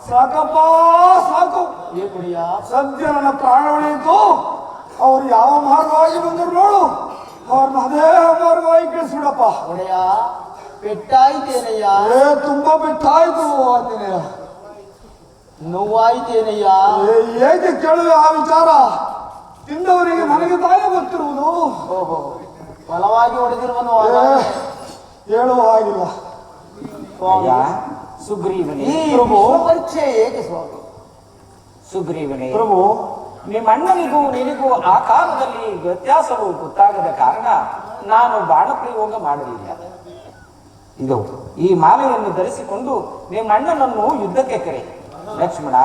ಸಾಕಪ್ಪ ಸಾಕು. ಸದ್ಯ ನನ್ನ ಪ್ರಾಣ ಉಳಿಯಿತು. ಅವ್ರು ಯಾವ ಮಾರ್ಗವಾಗಿ ಬಂದ್ರು ನೋಡು, ಅವ್ರನ್ನ ಅದೇ ಮಾರ್ಗವಾಗಿ ಕಳಿಸ್ಬಿಡಪ್ಪ. ಪೆಟ್ಟಾಯ್ತೇನಯ್ಯ? ತುಂಬಾ ಪೆಟ್ಟಾಯ್ತು ಆಂಜನೇಯ. ನೋವಾಯ್ತೇನಯ್ಯ? ಹೇಗೆ ಕೇಳುವೆ ಆ ವಿಚಾರ? ತಿಂದವರಿಗೆ ನನಗೆ ತಾನೇ ಗೊತ್ತಿರುವುದು. ಓಹೋ, ಬಲವಾಗಿ ಹೊಡೆದಿರುವನು ಹೇಳುವ ಹಾಗಿಲ್ಲ. ಸುಗ್ರೀವನೇ, ಪರೀಕ್ಷೆ ಹೇಗೆ ಸ್ವಾಮಿ? ಸುಗ್ರೀವನೇ ಪ್ರಭು, ನಿಮ್ಮ ಅಣ್ಣನಿಗೂ ನಿನಗೂ ಆ ಕಾಲದಲ್ಲಿ ವ್ಯತ್ಯಾಸವು ಗೊತ್ತಾಗದ ಕಾರಣ ನಾನು ಬಾಣ ಪ್ರಯೋಗ ಮಾಡಲಿಲ್ಲ. ಇದು ಈ ಮಾಲೆಯನ್ನು ಧರಿಸಿಕೊಂಡು ನಿಮ್ಮ ಅಣ್ಣನನ್ನು ಯುದ್ಧಕ್ಕೆ ಕರೆ. ಲಕ್ಷ್ಮಣ,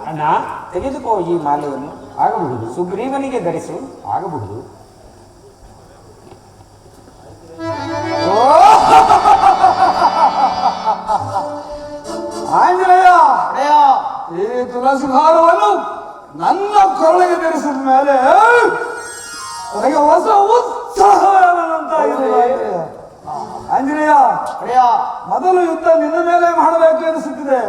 ಅಣ್ಣ ತೆಗೆದುಕೋ ಈ ಮಾಲೆಯನ್ನು. ಆಗಬಹುದು. ಸುಗ್ರೀವನಿಗೆ ಧರಿಸು. ಆಗಬಹುದು. ಆಂಜನೇಯ, ಈ ತುಳಸಿ ಹಾರವನ್ನು ನನ್ನ ಕೊರಳಿಗೆ ಧರಿಸಿದ ಮೇಲೆ ನನಗೆ ಹೊಸ ಉತ್ಸಾಹವಾದಂತಾಗಿದೆ. ಆಂಜನೇಯ, ಮೊದಲು ಯುದ್ಧ ನಿನ್ನ ಮೇಲೆ ಮಾಡಬೇಕು ಎನಿಸುತ್ತಿದೆ.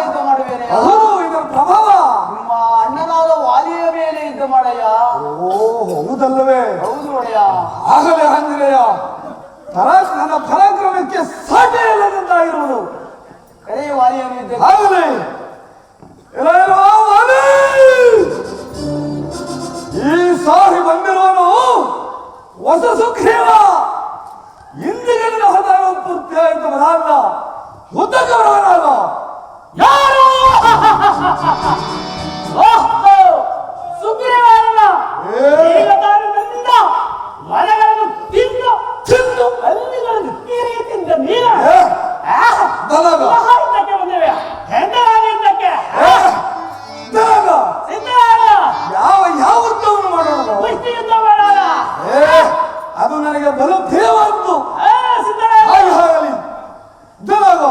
ಯುದ್ಧ ಮಾಡುವೇನೆ. ಹೌದು, ಇದರ ಪ್ರಭಾವ ನಿಮ್ಮ ಅಣ್ಣನಾದ ವಾಲಿಯ ಮೇಲೆ ಯುದ್ಧ ಮಾಡಯ್ಯ. ಓ, ಹೌದಲ್ಲವೇ? ಹೌದು ಒಡೆಯ. ಆಗಲೇ ಆಂಜನೇಯ, ನನ್ನ ಪರಾಕ್ರಮಕ್ಕೆ ಸಾಟಿ ಇಲ್ಲದಂತಾಗಿರುವುದು. ಕರೆಯ ವಾಲಿಯನ್ನು ಯುದ್ಧ. ಆಗಲೇ ಈ ಸಾರಿ ಬಂದಿರುವನು ಹೊಸ ಸುಗ್ರೀವ. ಇಂದಿಗೆ ನಿನ್ನ ಹೊದಾರ ಪೂರ್ತಿ ಆಯಿತು. ಬರಲ್ಲ ಯುದ್ಧಕ್ಕೆ ಬರವನಾಗ ಯಾರು? ಸುಗ್ರೀವನ ಮನೆಗಳನ್ನು ತಿಂದು ತಿಂದು ಅಲ್ಲಿಗಳನ್ನು ತೀರಿಯಿಂದ ನೀರ ಬಂದೇವೆ. ಹೆಂಡಕ್ಕೆ ಯಾವ ಯುದ್ಧವನ್ನು ಮಾಡೋಣ? ಯುದ್ಧ ಮಾಡೋಣ. ಅದು ನನಗೆ ಬಲು ಪ್ರಿಯವಾದ್ದು. ಸಿದ್ಧರಾಗ ಹಾಗಲಿ ಯುದ್ಧನಾಗ.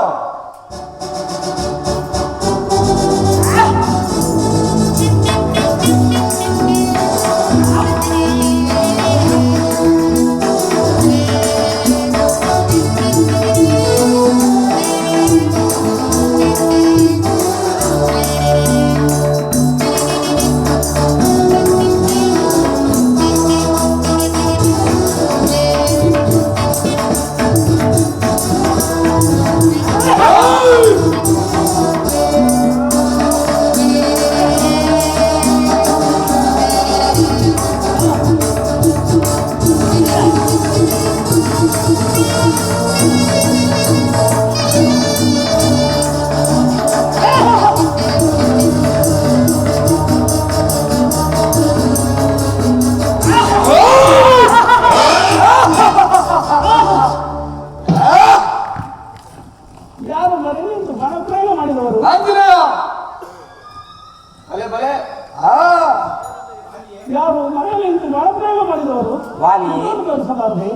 ಯಾರು ಮನೆಯಲ್ಲಿ ನಿಂತು ಬಹಳ ಪ್ರಯೋಗ ಮಾಡಿದವರು ವಾಲಿ, ತೋರಿಸಬಾರದೆ.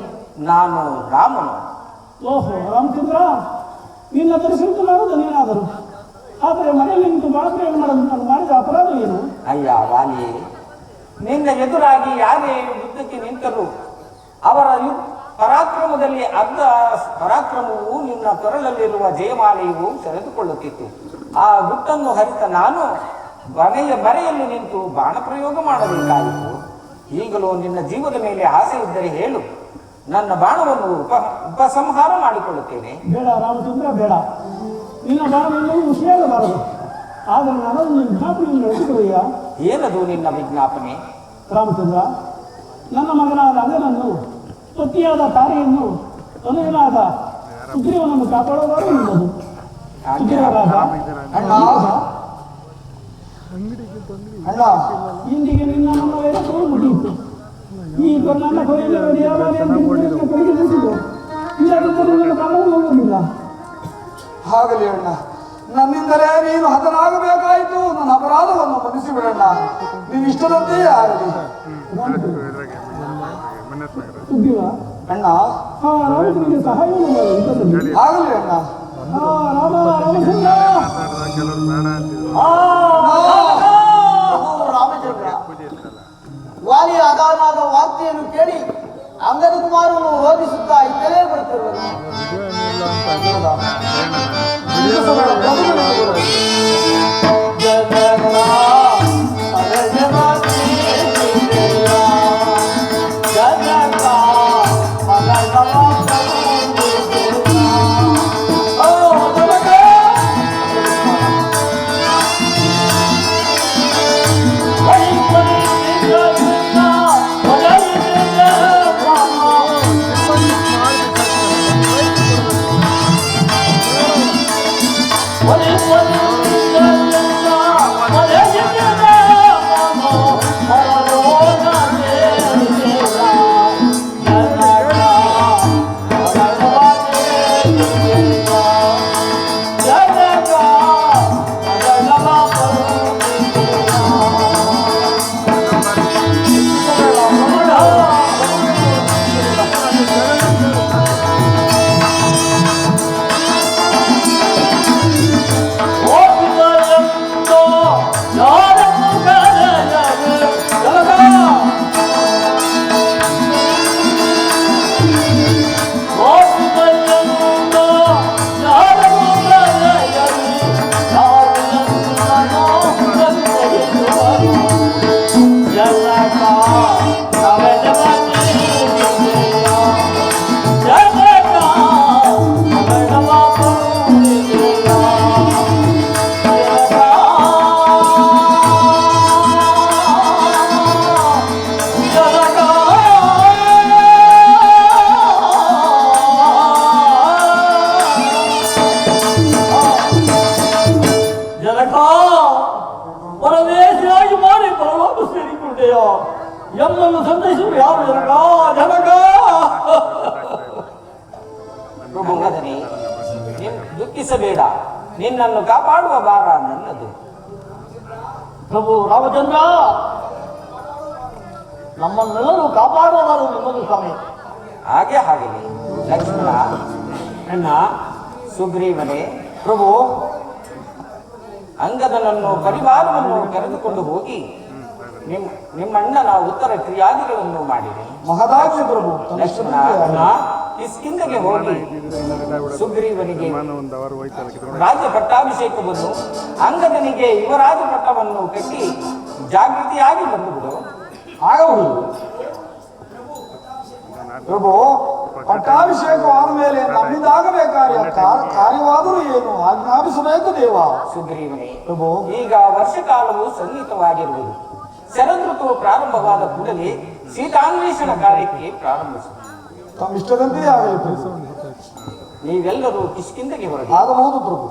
ನಾನು ರಾಮನು. ಓಹೋ ರಾಮಚಂದ್ರ, ನಿನ್ನ ತರಿಸಿದ್ದು ಮಾಡುವುದು ನೀನಾದರು, ಆದರೆ ಮನೆಯಲ್ಲಿ ನಿಂತು ಬಹಳ ಪ್ರಯೋಗ ಮಾಡೋದು ನಾನು ಮಾಡಿದ ಅಪರಾಧ ಏನು? ಅಯ್ಯ ವಾಲಿ, ನಿನ್ನ ಎದುರಾಗಿ ಯಾರೇ ಯುದ್ಧಕ್ಕೆ ನಿಂತರು ಅವರ ಪರಾಕ್ರಮದಲ್ಲಿ ಅರ್ಧ ಪರಾಕ್ರಮವು ನಿನ್ನ ಕೊರಳಲ್ಲಿರುವ ಜಯಮಾಲೆಯು ಸೆಳೆದುಕೊಳ್ಳುತ್ತಿತ್ತು. ಆ ಗುಟ್ಟನ್ನು ಹರಿತ ನಾನು ಮರೆಯಲ್ಲಿ ನಿಂತು ಬಾಣ ಪ್ರಯೋಗ ಮಾಡಬೇಕಾಯಿತು. ಈಗಲೂ ನಿನ್ನ ಜೀವದ ಮೇಲೆ ಆಸೆ ಇದ್ದರೆ ಹೇಳು, ನನ್ನ ಬಾಣವನ್ನು ಉಪಸಂಹಾರ ಮಾಡಿಕೊಳ್ಳುತ್ತೇನೆ. ಬೇಡ ರಾಮಚಂದ್ರ, ಬೇಡ. ನಿನ್ನ ಬಾಣವನ್ನು ಹುಷಿಯಾಗಬಾರದು. ಆದರೆ ನನ್ನನ್ನು ವಿಜ್ಞಾಪನೆಯನ್ನು ನಡೆಸಿಕೊಳ್ಳುವ. ಏನದು ನಿನ್ನ ವಿಜ್ಞಾಪನೆ? ರಾಮಚಂದ್ರ, ನನ್ನ ಮಗನಾದ ಅಂಗನನ್ನು, ಪತಿಯಾದ ತಾರೆಯನ್ನು, ತನುವಿನಾದ ಸುಗ್ರೀವನನ್ನು ಕಾಪಾಡುವುದಾರು ನಿನ್ನದು. ಸುಗ್ರೀವರಾಜ, ಅಣ್ಣ ಅಣ್ಣ, ಇಂದಿಗೆ ನಿನ್ನ ನನ್ನ ವೈರತ್ವವು ಮುಗಿಯಿತು. ಈ ನನ್ನ ಕೊನೆಯಲ್ಲಿ ಕೈಗೆ ನಿಲ್ಲಿಸಿದ್ದು ಇಲ್ಲದಿದ್ದರೆ ನನ್ನ ಕಾಲವನ್ನು ಹೋಗುವುದಿಲ್ಲ. ಆಗಲಿ ಅಣ್ಣ, ನನ್ನಿಂದಲೇ ನೀನು ಹತನಾಗಬೇಕಾಯಿತು. ನನ್ನ ಅಪರಾಧವನ್ನು ಮನ್ನಿಸಿ ಬಿಡಣ್ಣ, ನೀನು ಇಷ್ಟದಂತೆಯೇ ಆಗಲಿ. ಸುಗ್ರೀವ ಅಣ್ಣ, ರಾಮಚಂದ್ರನಿಗೆ ಸಹಾಯವನ್ನು ಮಾಡಿ. ಆಗಲಿ ಅಣ್ಣ. ರಾಮಚಂದ್ರ, ರಾಮಚಂದ್ರ, ವಾಲಿಯ ಅಗಾಧವಾದ ವಾರ್ತೆಯನ್ನು ಕೇಳಿ ಅಂಗದ ಕುಮಾರನು ರೋಧಿಸುತ್ತಾ ಇದ್ದಲೇ ಬರುತ್ತಿರುವುದು. ಪರದೇಶಿಯಾಗಿ ಮಾಡಿ ಪರಲೋಕ ಸೇರಿಕೊಂಡೆಯೋ ಎಮ್ಮನ್ನು ಸಂತೈಸುವ ಯಾರು ಜನಕ? ಅಂಗದನೇ, ದುಃಖಿಸಬೇಡ, ನಿನ್ನನ್ನು ಕಾಪಾಡುವ ಭಾರ ನನ್ನದು. ಪ್ರಭು ರಾಮಚಂದ್ರ, ನಮ್ಮನ್ನೆಲ್ಲರೂ ಕಾಪಾಡುವವರು ನಿಮ್ಮದು ಸ್ವಾಮಿ. ಹಾಗೆ ಆಗಲಿ ಲಕ್ಷ್ಮಣ. ಅಣ್ಣ ಸುಗ್ರೀವನೇ, ಪ್ರಭು ಅಂಗದನನ್ನು ಪರಿವಾರವನ್ನು ಕರೆದುಕೊಂಡು ಹೋಗಿ ನಿಮ್ಮಣ್ಣನ ಉತ್ತರ ಕ್ರಿಯಾದಿಗಳನ್ನು ಮಾಡಿರಿ. ಮಹದಾಜ್ಞೆ ಪ್ರಭು. ಲಕ್ಷ್ಮಣ, ಕಿಷ್ಕಿಂಧೆಗೆ ಹೋಗಿ ಸುಗ್ರೀವನಿಗೆ ರಾಜ್ಯ ಪಟ್ಟಾಭಿಷೇಕವನ್ನು, ಅಂಗದನಿಗೆ ಯುವರಾಜ ಪಟ್ಟವನ್ನು ಕಟ್ಟಿ ಜಾಗೃತಿಯಾಗಿ ಬಂದುಬಿಡು. ಆಗಬಹುದು ಪ್ರಭು. ಪಟ್ಟಾಭಿಷೇಕವಾದ ಮೇಲೆ ನಮ್ಮಿಂದಾಗಬೇಕಾದ ಕಾರ್ಯವಾದರೂ ಏನು ಆಜ್ಞಾಪಿಸಬೇಕು ದೇವ. ಸುಗ್ರೀವನೇ, ಪ್ರಭು, ಈಗ ವರ್ಷಕಾಲವು ಸನ್ನಿಹಿತವಾಗಿರುವುದು. ಶರದೃತು ಪ್ರಾರಂಭವಾದ ಕೂಡಲೇ ಸೀತಾನ್ವೇಷಣ ಕಾರ್ಯಕ್ಕೆ ಪ್ರಾರಂಭಿಸಿ ತಮ್ಮ ಇಷ್ಟದಂತೆಯೇ ಆಗಲಿ ಪ್ರಭು. ನೀವೆಲ್ಲರೂ ಕಿಷ್ಕಿಂಧೆಗೆ ಹೊರಡಿ. ಆಗಬಹುದು ಪ್ರಭು.